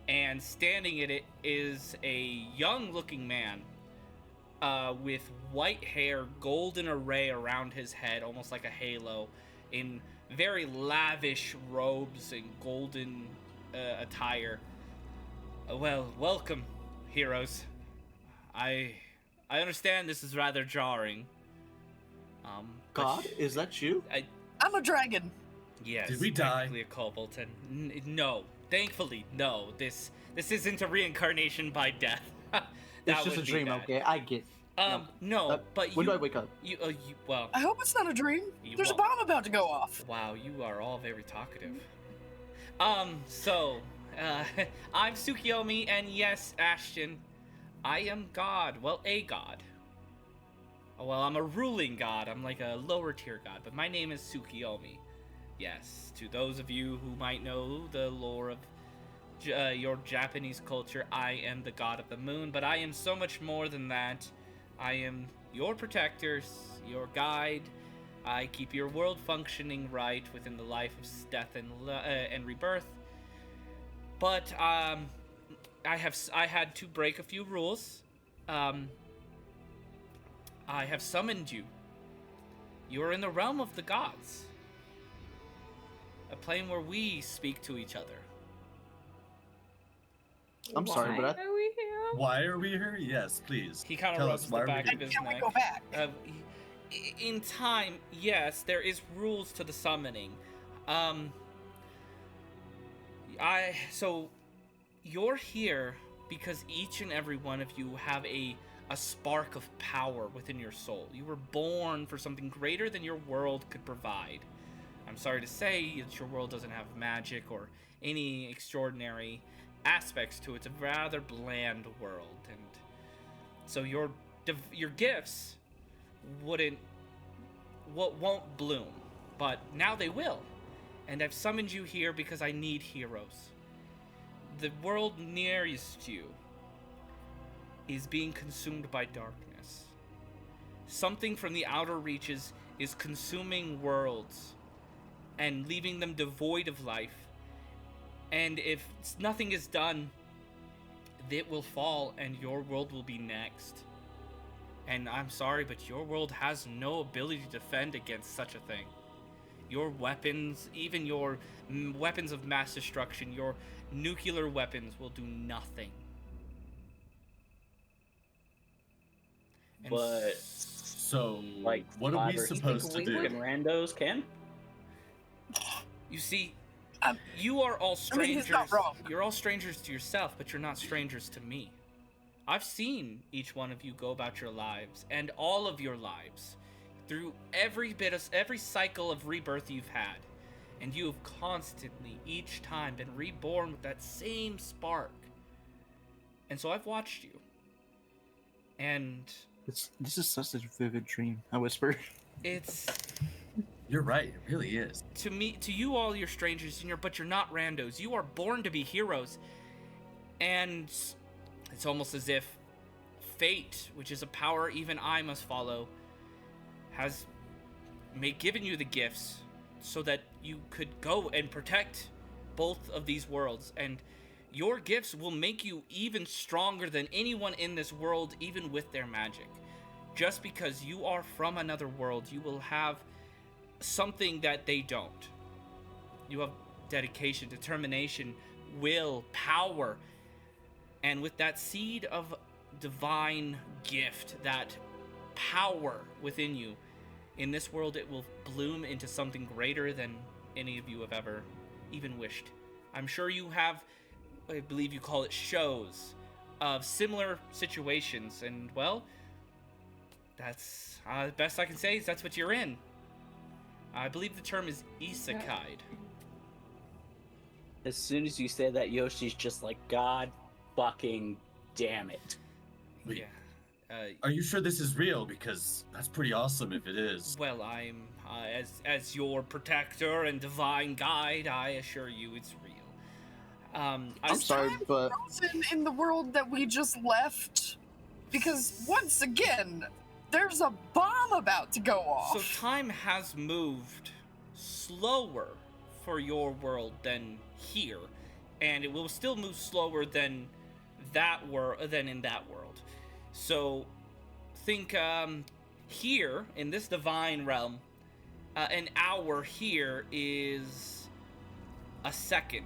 and standing in it is a young-looking man, with white hair, golden array around his head, almost like a halo, in very lavish robes and golden attire. Well, welcome, heroes. I understand this is rather jarring. But God, is that you? I'm a dragon. Yes. Did we die? Technically a kobold, and no. Thankfully, no. This isn't a reincarnation by death. That It's just a would be dream, bad. okay? I get. No, but when you. do I wake up? Well. I hope it's not a dream. You There's a won't. bomb about to go off. Wow, you are all very talkative. So, I'm Tsukuyomi, and yes, Ashton, I am God. Well, a god. Well, I'm a ruling god. I'm like a lower tier god, but my name is Tsukuyomi. Yes, to those of you who might know the lore of your Japanese culture, I am the god of the moon, but I am so much more than that. I am your protector, your guide. I keep your world functioning right within the life of death and rebirth. But I had to break a few rules. I have summoned you. You are in the realm of the gods, a plane where we speak to each other. I'm sorry, but Why are we here? Why are we here? Yes, please. He kind of Tell rubs us, the why are we back here? of his Can we neck. go back? In time, yes, there is rules to the summoning. So you're here because each and every one of you have a spark of power within your soul. You were born for something greater than your world could provide. I'm sorry to say that your world doesn't have magic or any extraordinary aspects to it. It's a rather bland world, and so your gifts won't bloom, but now they will. And I've summoned you here because I need heroes. The world nearest you is being consumed by darkness. Something from the outer reaches is consuming worlds and leaving them devoid of life. And if nothing is done, it will fall and your world will be next. And I'm sorry, but your world has no ability to defend against such a thing. Your weapons, even your weapons of mass destruction, your nuclear weapons will do nothing. And But So, like what are we 5 or supposed to we do? would? fucking randos can. you see, Um, you are all I mean, he's strangers. not wrong. You're all strangers to yourself, but you're not strangers to me. I've seen each one of you go about your lives, and all of your lives, through every cycle of rebirth you've had, and you have constantly, each time, been reborn with that same spark. And so I've watched you, and This is such a vivid dream. I whisper. it's You're right. It really is. to you all, you're strangers, but you're not randos. You are born to be heroes, and it's almost as if fate, which is a power even I must follow, has given you the gifts so that you could go and protect both of these worlds, and your gifts will make you even stronger than anyone in this world, even with their magic. Just because you are from another world, you will have something that they don't. You have dedication, determination, will, power, and with that seed of divine gift, that power within you, in this world it will bloom into something greater than any of you have ever even wished. I'm sure you have, I believe you call it shows, of similar situations, and well, that's the best I can say is that's what you're in. I believe the term is isekai. As soon as you say that, Yoshi's just like, God fucking damn it. Wait. Yeah. Are you sure this is real? Because that's pretty awesome if it is. Well, I'm as your protector and divine guide, I assure you it's real. I'm I, sorry, but Frozen in the world that we just left, because once again, there's a bomb about to go off. so time has moved slower for your world than here, and it will still move slower than in that world. So think here in this divine realm, an hour here is a second.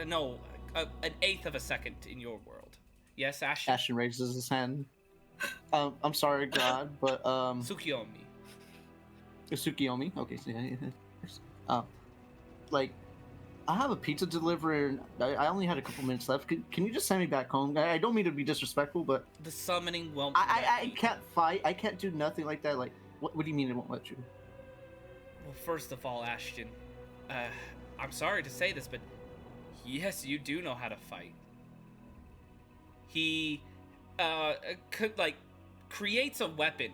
No, an eighth of a second in your world. Yes, Ashton? Ashton raises his hand. I'm sorry, God, but Tsukuyomi. Tsukuyomi. Okay, so yeah. Like, I have a pizza delivery, and I only had a couple minutes left. Can you just send me back home? I don't mean to be disrespectful, but The summoning won't I let me. can't fight. I can't do nothing like that. Like, what do you mean it won't let you? Well, first of all, Ashton, I'm sorry to say this, but yes, you do know how to fight. He creates a weapon,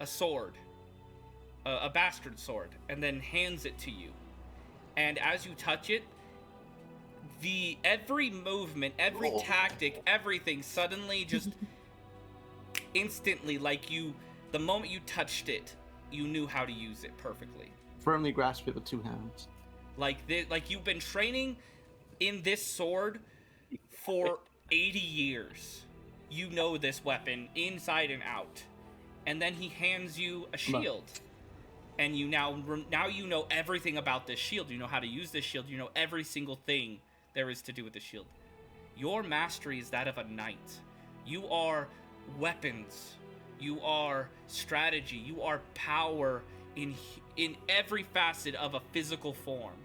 a sword, a bastard sword, and then hands it to you. And as you touch it, every movement, every tactic, everything suddenly just instantly, the moment you touched it, you knew how to use it perfectly. Firmly grasp it with 2 hands. Like you've been training in this sword for 80 years. You know this weapon inside and out. And then he hands you a shield. And you now you know everything about this shield. You know how to use this shield. You know every single thing there is to do with the shield. Your mastery is that of a knight. You are weapons. You are strategy. You are power in every facet of a physical form.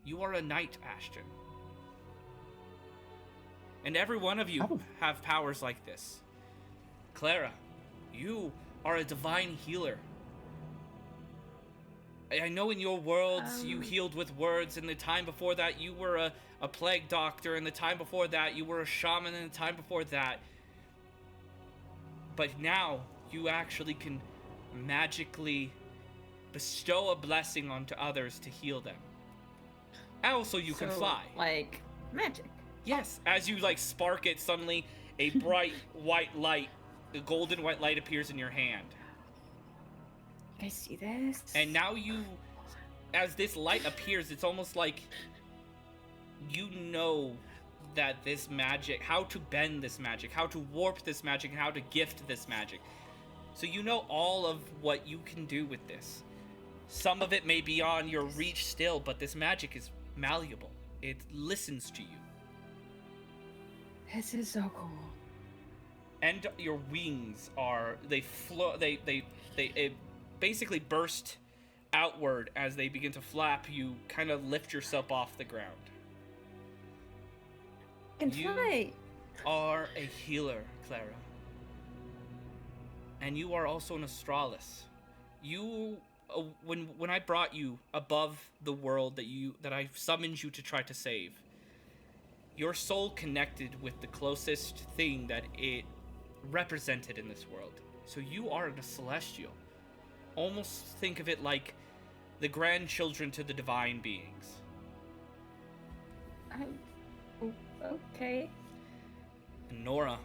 You are a knight, Ashton. And every one of you have powers like this. Clara, you are a divine healer. I know in your worlds you healed with words, and the time before that you were a plague doctor, and the time before that you were a shaman, and the time before that. But now you actually can magically bestow a blessing onto others to heal them. Also, you can fly. Like magic. Yes, as you spark it, suddenly a bright white light, a golden white light appears in your hand. You guys see this? And now as this light appears, it's almost like you know that this magic, how to bend this magic, how to warp this magic, and how to gift this magic. So you know all of what you can do with this. Some of it may be on your reach still, but this magic is malleable. It listens to you. This is so cool. And your wings are, they basically burst outward as they begin to flap. You kind of lift yourself off the ground. I can fly. Are a healer, Clara. And you are also an Astralis. You, when I brought you above the world that I summoned you to try to save, your soul connected with the closest thing that it represented in this world. So you are a celestial. Almost think of it like the grandchildren to the divine beings. Okay. And Nora,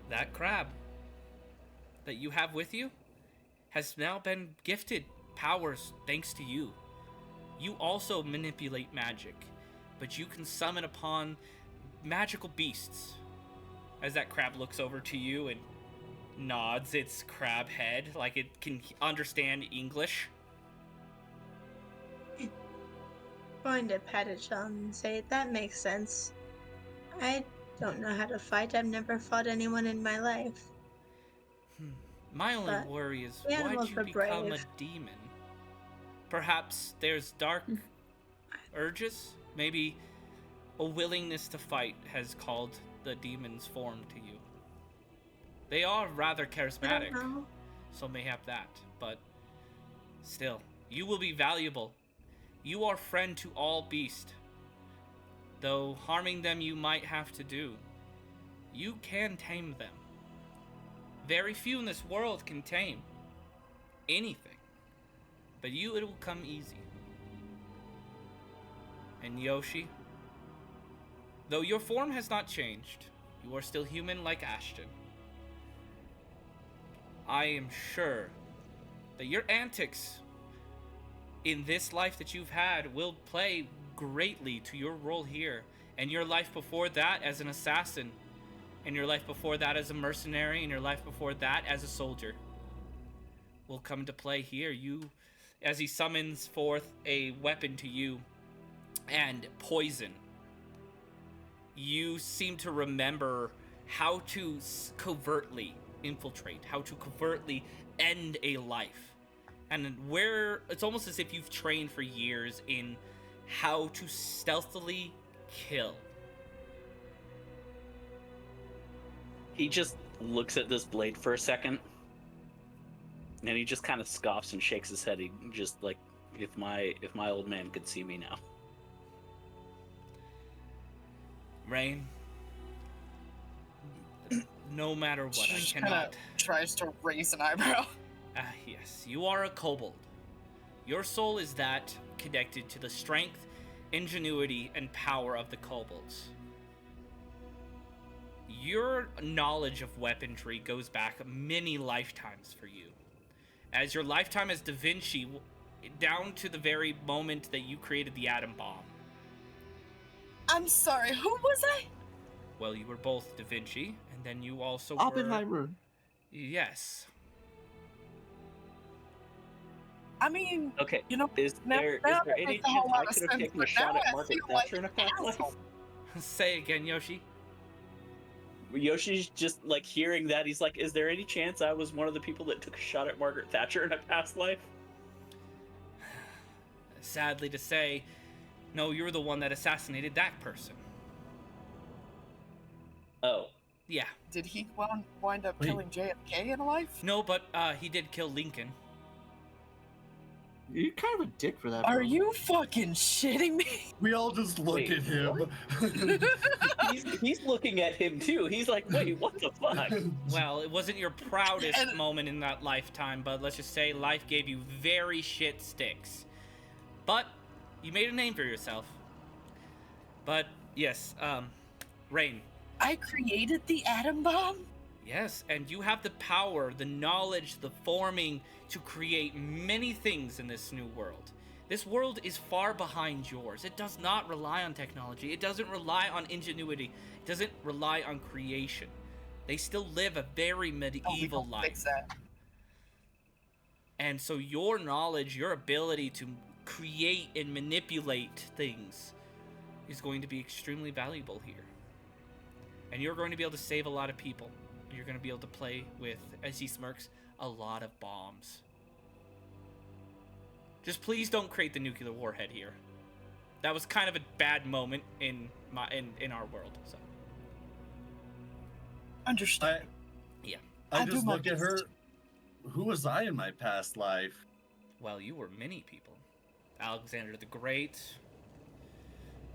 that crab that you have with you has now been gifted powers thanks to you. You also manipulate magic, but you can summon upon magical beasts. As that crab looks over to you and nods its crab head like it can understand English. Going to pat its shell and say, that makes sense. I don't know how to fight. I've never fought anyone in my life. My only But worry is, the why'd animals you were become brave. a demon? Perhaps there's dark urges? Maybe a willingness to fight has called the demon's form to you. They are rather I charismatic, don't know. so mayhap that, but still, you will be valuable. You are friend to all beast. Though harming them you might have to do, you can tame them. Very few in this world can tame anything, but you, it will come easy. And Yoshi, though your form has not changed, you are still human like Ashton. I am sure that your antics in this life that you've had will play greatly to your role here, and your life before that as an assassin, and your life before that as a mercenary, and your life before that as a soldier will come to play here. You, as he summons forth a weapon to you, and poison, you seem to remember how to covertly infiltrate, how to covertly end a life. And where it's almost as if you've trained for years in how to stealthily kill. He just looks at this blade for a second, and he just kind of scoffs and shakes his head. He just like, if my old man could see me now. Rain, no matter what, I Just cannot. kinda tries to raise an eyebrow. Yes, you are a kobold. Your soul is that connected to the strength, ingenuity, and power of the kobolds. Your knowledge of weaponry goes back many lifetimes for you. As your lifetime as Da Vinci, down to the very moment that you created the atom bomb. I'm sorry, who was I? Well, you were both Da Vinci, and then you also Oppenheimer. were... Yes. I mean, Okay, you know, is there now that any makes a chance whole I lot of could have sense, taken a but shot now at I Margaret feel like Thatcher in a an past life? asshole. Say again, Yoshi. Yoshi's just like hearing that. He's like, "Is there any chance I was one of the people that took a shot at Margaret Thatcher in a past life?" Sadly to say, no, you're the one that assassinated that person. Oh, Yeah. Did he wind up Wait. killing JFK in life? No, but he did kill Lincoln. You're kind of a dick for that. Are bro. you fucking shitting me? We all just look Wait, at him. he's looking at him too. He's like, "Wait, what the fuck?" Well, it wasn't your proudest And- moment in that lifetime, but let's just say life gave you very shit sticks. But you made a name for yourself. But yes, Rain. I created the atom bomb? Yes, and you have the power, the knowledge, the forming to create many things in this new world. This world is far behind yours. It does not rely on technology. It doesn't rely on ingenuity. It doesn't rely on creation. They still live a very Oh, we medieval don't life. fix that. And so your knowledge, your ability to create and manipulate things is going to be extremely valuable here. And you're going to be able to save a lot of people. You're going to be able to play with, as he smirks, a lot of bombs. Just please don't create the nuclear warhead here. That was kind of a bad moment in our world. So Understood. I do just my look at her. best. Who was I in my past life? well, you were many people. Alexander the Great,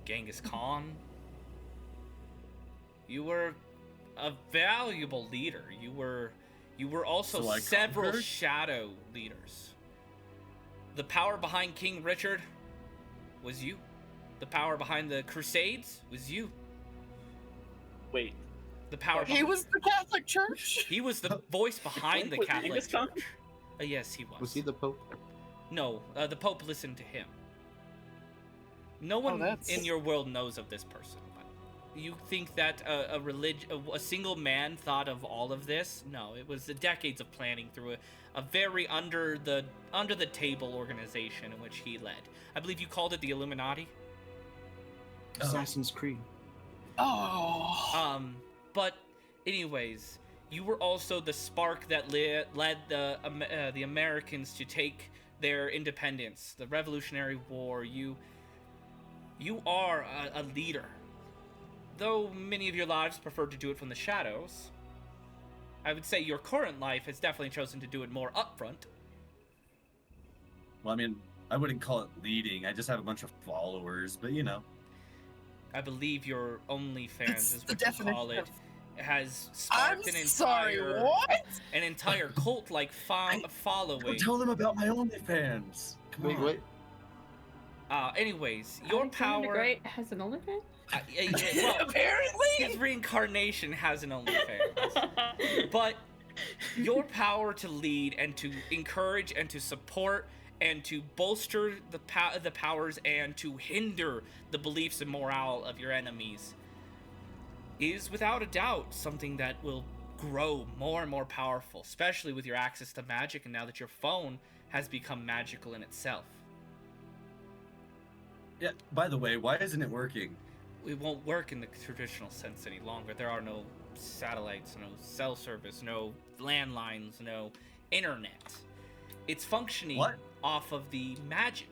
Genghis Khan. You were a valuable leader. You were also So I several conquered? shadow leaders. The power behind King Richard was you. The power behind the Crusades was you. Wait, The power He behind... was the Catholic Church. He was the voice behind the Was Catholic Genghis Church. Khan? Yes, he was. Was he the Pope? No, the Pope listened to him. No one that's- in your world knows of this person. But you think that a single man thought of all of this? No, it was the decades of planning through a very under the table organization in which he led. I believe you called it the Illuminati. Assassin's Creed. Oh. But anyways, you were also the spark that led the Americans to take their independence, the Revolutionary War. You are a leader. Though many of your lives prefer to do it from the shadows, I would say your current life has definitely chosen to do it more upfront. Well, I mean, I wouldn't call it leading. I just have a bunch of followers, but you know. I believe your OnlyFans It's is the what you call definition it. of- Has I'm sparked sorry, what? an entire cult-like following. Don't tell them about my OnlyFans. Come Wait, on. wait. Anyways, your Alexander power. the Great has an OnlyFans? Well, Apparently. his reincarnation has an OnlyFans. But your power to lead and to encourage and to support and to bolster the powers and to hinder the beliefs and morale of your enemies is without a doubt something that will grow more and more powerful, especially with your access to magic and now that your phone has become magical in itself. Yeah. By the way, why isn't it working? It won't work in the traditional sense any longer. There are no satellites, no cell service, no landlines, no internet. It's functioning What? off of the magic.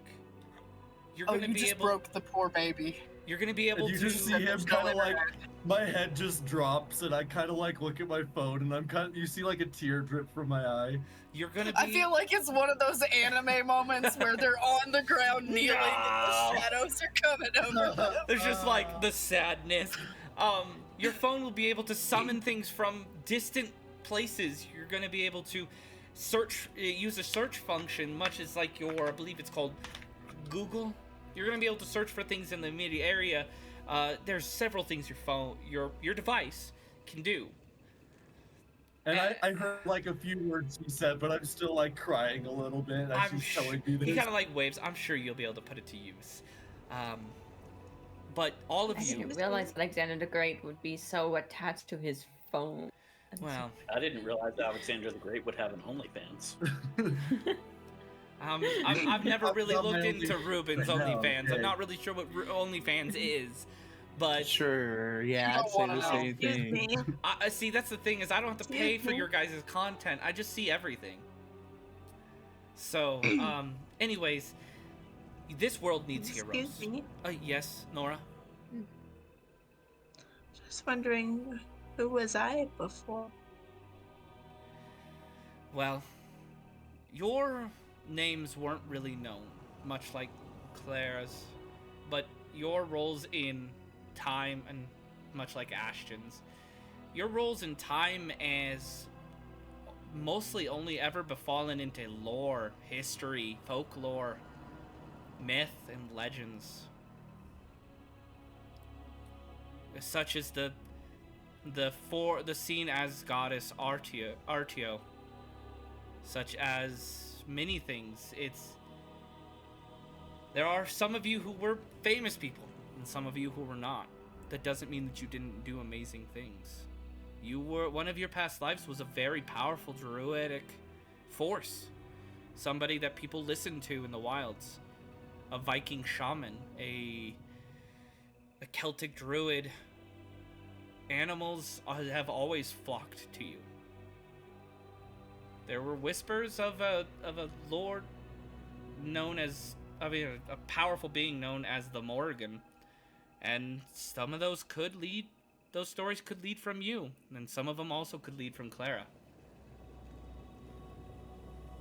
You're Oh, gonna you be just able. broke the poor baby. You're gonna be able And you to. just see him There's no kind of like, internet. my head just drops, and I kind of like look at my phone, and I'm kind of, you see like a tear drip from my eye. You're gonna be. I feel like it's one of those anime moments where they're on the ground kneeling and the shadows are coming over them. There's just like the sadness. Your phone will be able to summon things from distant places. You're gonna be able to use a search function, much as like I believe it's called Google. You're gonna be able to search for things in the immediate area. There's several things your device can do. And I heard like a few words he said, but I'm still like crying a little bit as I'm she's telling me He this. kind of like waves. I'm sure you'll be able to put it to use. But all of I you, didn't realize Alexander the Great would be so attached to his phone. well, I didn't realize Alexander the Great would have an OnlyFans. I've never I've really got my looked into OnlyFans Ruben's right now, OnlyFans. I'm okay. not really sure what OnlyFans is, but Sure, yeah, You I'd don't say wanna the know. same Excuse thing. me. I see. That's the thing is I don't have to pay Excuse for me? your guys' content. I just see everything. So, anyways, this world needs heroes. Excuse me. Yes, Nora. Just wondering, who was I before? Well, your names weren't really known, much like Clara's, but your roles in time, and much like Ashton's, your roles in time as mostly only ever befallen into lore, history, folklore, myth, and legends. Such as the scene as goddess Artio. Such as many things. There are some of you who were famous people, and some of you who were not. That doesn't mean that you didn't do amazing things. One of your past lives was a very powerful druidic force. somebody that people listen to in the wilds, a Viking shaman, a Celtic druid. Animals have always flocked to you. There were whispers of a lord known as, a powerful being known as the Morrigan, and some of those stories could lead from you, and some of them also could lead from Clara.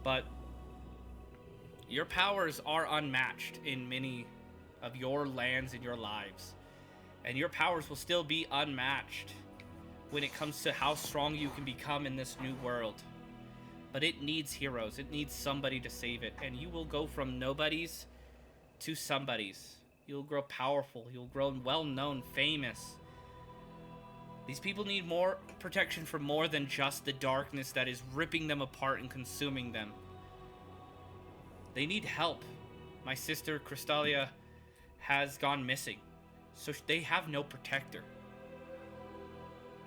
But your powers are unmatched in many of your lands and your lives, and your powers will still be unmatched when it comes to how strong you can become in this new world. But it needs heroes. It needs somebody to save it. And you will go from nobodies to somebodies. You'll grow powerful. You'll grow well-known, famous. These people need more protection from more than just the darkness that is ripping them apart and consuming them. They need help. My sister, Krystalia, has gone missing. So they have no protector.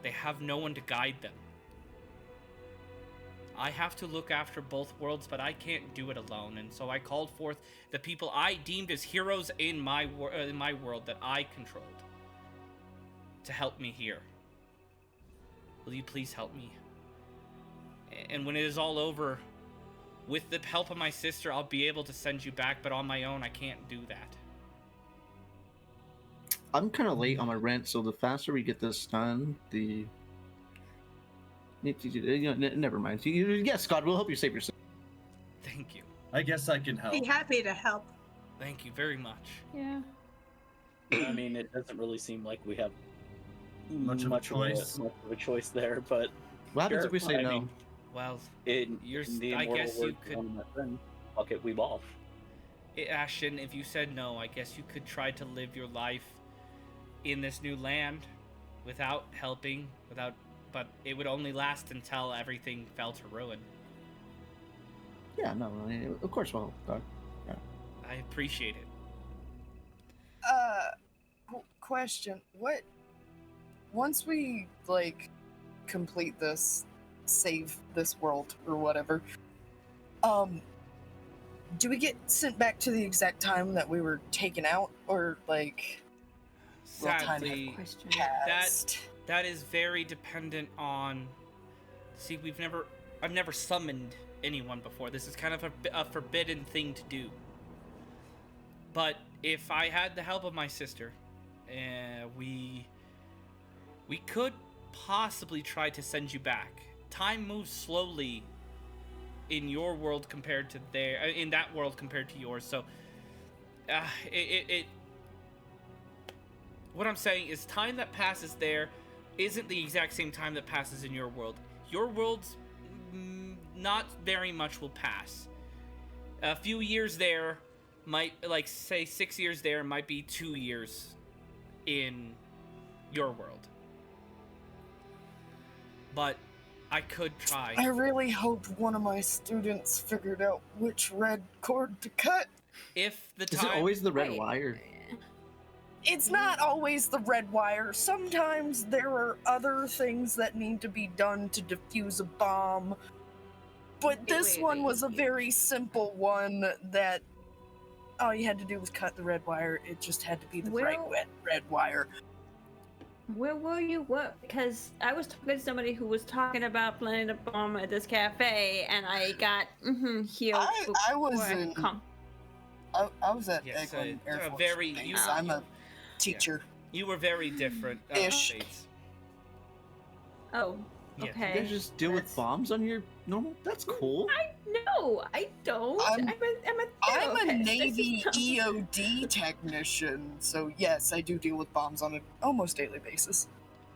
They have no one to guide them. I have to look after both worlds, but I can't do it alone, and so I called forth the people I deemed as heroes in my world that I controlled to help me here. Will you please help me? And when it is all over, with the help of my sister, I'll be able to send you back, but on my own, I can't do that. I'm kind of late on my rent, so the faster we get this done, never mind. Yes, Scott, we'll help you save yourself. Thank you. I guess I can help. Be happy to help. Thank you very much. Yeah. I mean, it doesn't really seem like we have Much of a choice. much of a choice there, but What happens sure, if we say I no? mean, Well, in the I immortal guess you words of could... one of my friends, fuck it, we ball. Ashton, if you said no, I guess you could try to live your life in this new land without helping, but it would only last until everything fell to ruin. Yeah, no, of course we'll help. I appreciate it. Question. What? Once we, like, complete this, save this world, or whatever, do we get sent back to the exact time that we were taken out? Or, like, will time Sadly, have Question. passed? that is very dependent on... See, I've never summoned anyone before. This is kind of a forbidden thing to do. But if I had the help of my sister, we could possibly try to send you back. Time moves slowly in your world compared to in that world compared to yours. So, what I'm saying is, time that passes there isn't the exact same time that passes in your world. Your world's not very much will pass. A few years there might, like, say 6 years there might be 2 years in your world. But I could try. I really hope one of my students figured out which red cord to cut. If the Is time... it always the red Wait. wire? It's not always the red wire. Sometimes there are other things that need to be done to defuse a bomb. But this one was a very simple one that all you had to do was cut the red wire. It just had to be the right red wire. Where were you? What? Because I was talking to somebody who was talking about planting a bomb at this cafe, and I got healed. I was before in- come. I was at Yes, Eglin Air a Force very- Base. you- I'm a teacher. You were very different Ish. states. Oh, Yeah. okay. You guys just deal with bombs on your normal? That's cool. No, I don't. I'm a I'm a therapist. Navy EOD technician, so yes, I do deal with bombs on an almost daily basis.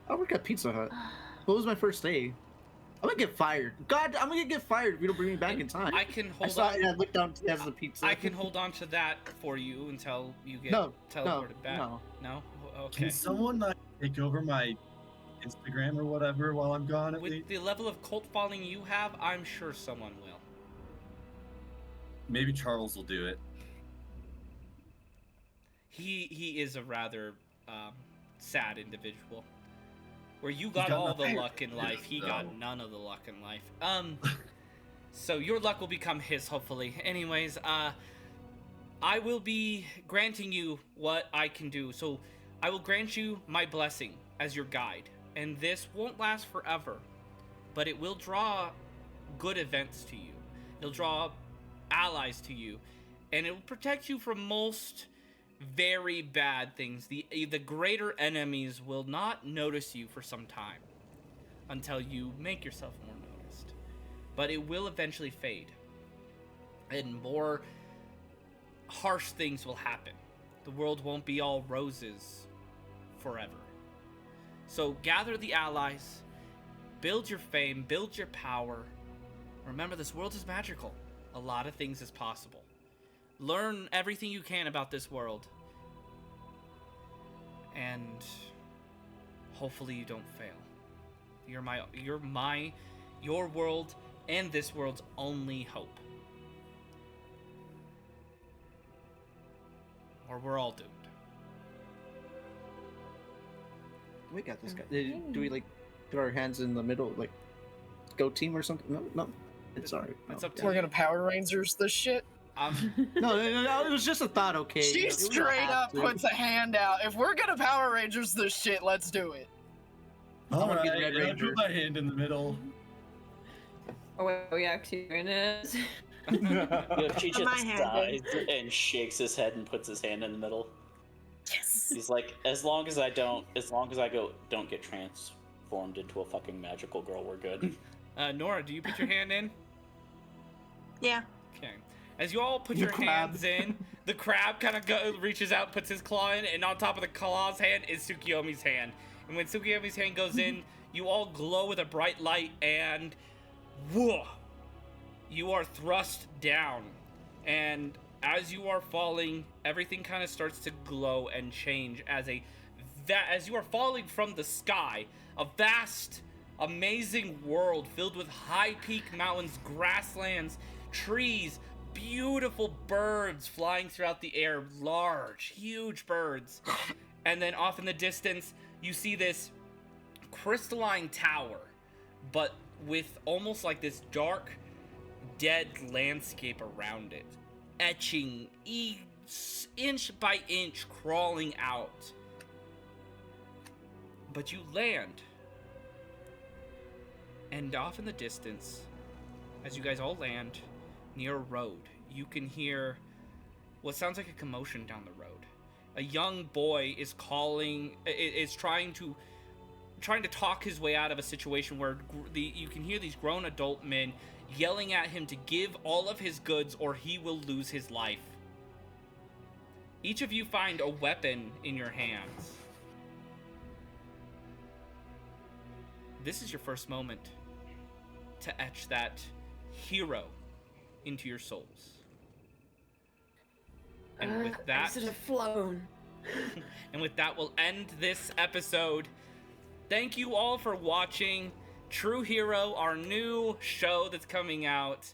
I work at Pizza Hut. What was my first day? I'm gonna get fired. God, I'm gonna get fired if you don't bring me back in time. I can I hold saw on. it. I looked down as the pizza. I can hold on to that for you until you get No, teleported back. no. No? Okay. Can someone not take over my Instagram or whatever while I'm gone at With least? the level of cult following you have, I'm sure someone will. Maybe Charles will do it. He is a rather sad individual. Where you got got all the nothing. luck in life, he No. got none of the luck in life. So your luck will become his, hopefully. Anyways, I will be granting you what I can do. So I will grant you my blessing as your guide. And this won't last forever, but it will draw good events to you. It'll draw allies to you, and it will protect you from most very bad things. The greater enemies will not notice you for some time until you make yourself more noticed. But it will eventually fade, and more harsh things will happen. The world won't be all roses forever. So gather the allies, build your fame, build your power. Remember, this world is magical. A lot of things is possible. Learn everything you can about this world. And hopefully you don't fail. Your world and this world's only hope. Or we're all doomed. We got this guy. Do we like put our hands in the middle, like go team or something? No. It's alright. It's up to We're you. gonna Power Rangers this shit. No, it was just a thought, okay? She We don't straight have up to. puts a hand out. If we're gonna Power Rangers this shit, let's do it. I wanna be the Alright, Red I Ranger. put my hand in the middle. Oh, wait, are we actually doing this? She Put my just hand sighs and shakes his head and puts his hand in the middle. Yes. He's like, as long as I don't get transformed into a fucking magical girl, we're good. Nora, do you put your hand in? Yeah. Okay. As you all put The your crab. hands in, the crab kind of reaches out, puts his claw in, and on top of the claw's hand is Tsukuyomi's hand. And when Tsukuyomi's hand goes in, you all glow with a bright light, and whoa, you are thrust down. And as you are falling, everything kind of starts to glow and change as you are falling from the sky. A vast, amazing world filled with high peak mountains, grasslands, trees, beautiful birds flying throughout the air, large, huge birds. And then off in the distance, you see this crystalline tower, but with almost like this dark, dead landscape around it, etching inch by inch, crawling out. But you land, and off in the distance, as you guys all land near a road, you can hear what sounds like a commotion down the road. A young boy is trying to talk his way out of a situation where you can hear these grown adult men yelling at him to give all of his goods or he will lose his life. Each of you find a weapon in your hands. This is your first moment to etch that hero into your souls. And with that, I should have flown. and with that, we'll end this episode. Thank you all for watching True Hero, our new show that's coming out.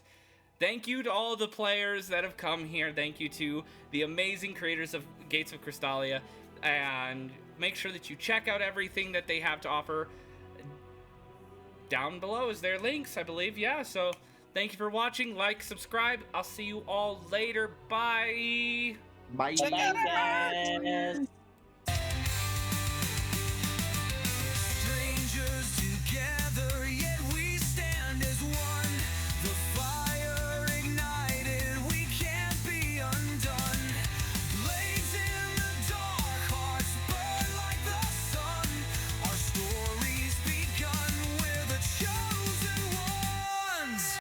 Thank you to all the players that have come here. Thank you to the amazing creators of Gates of Krystalia. And make sure that you check out everything that they have to offer. Down below is their links, I believe. Yeah, so thank you for watching. Like, subscribe. I'll see you all later. Bye. Bye. Check out our Bye, guys.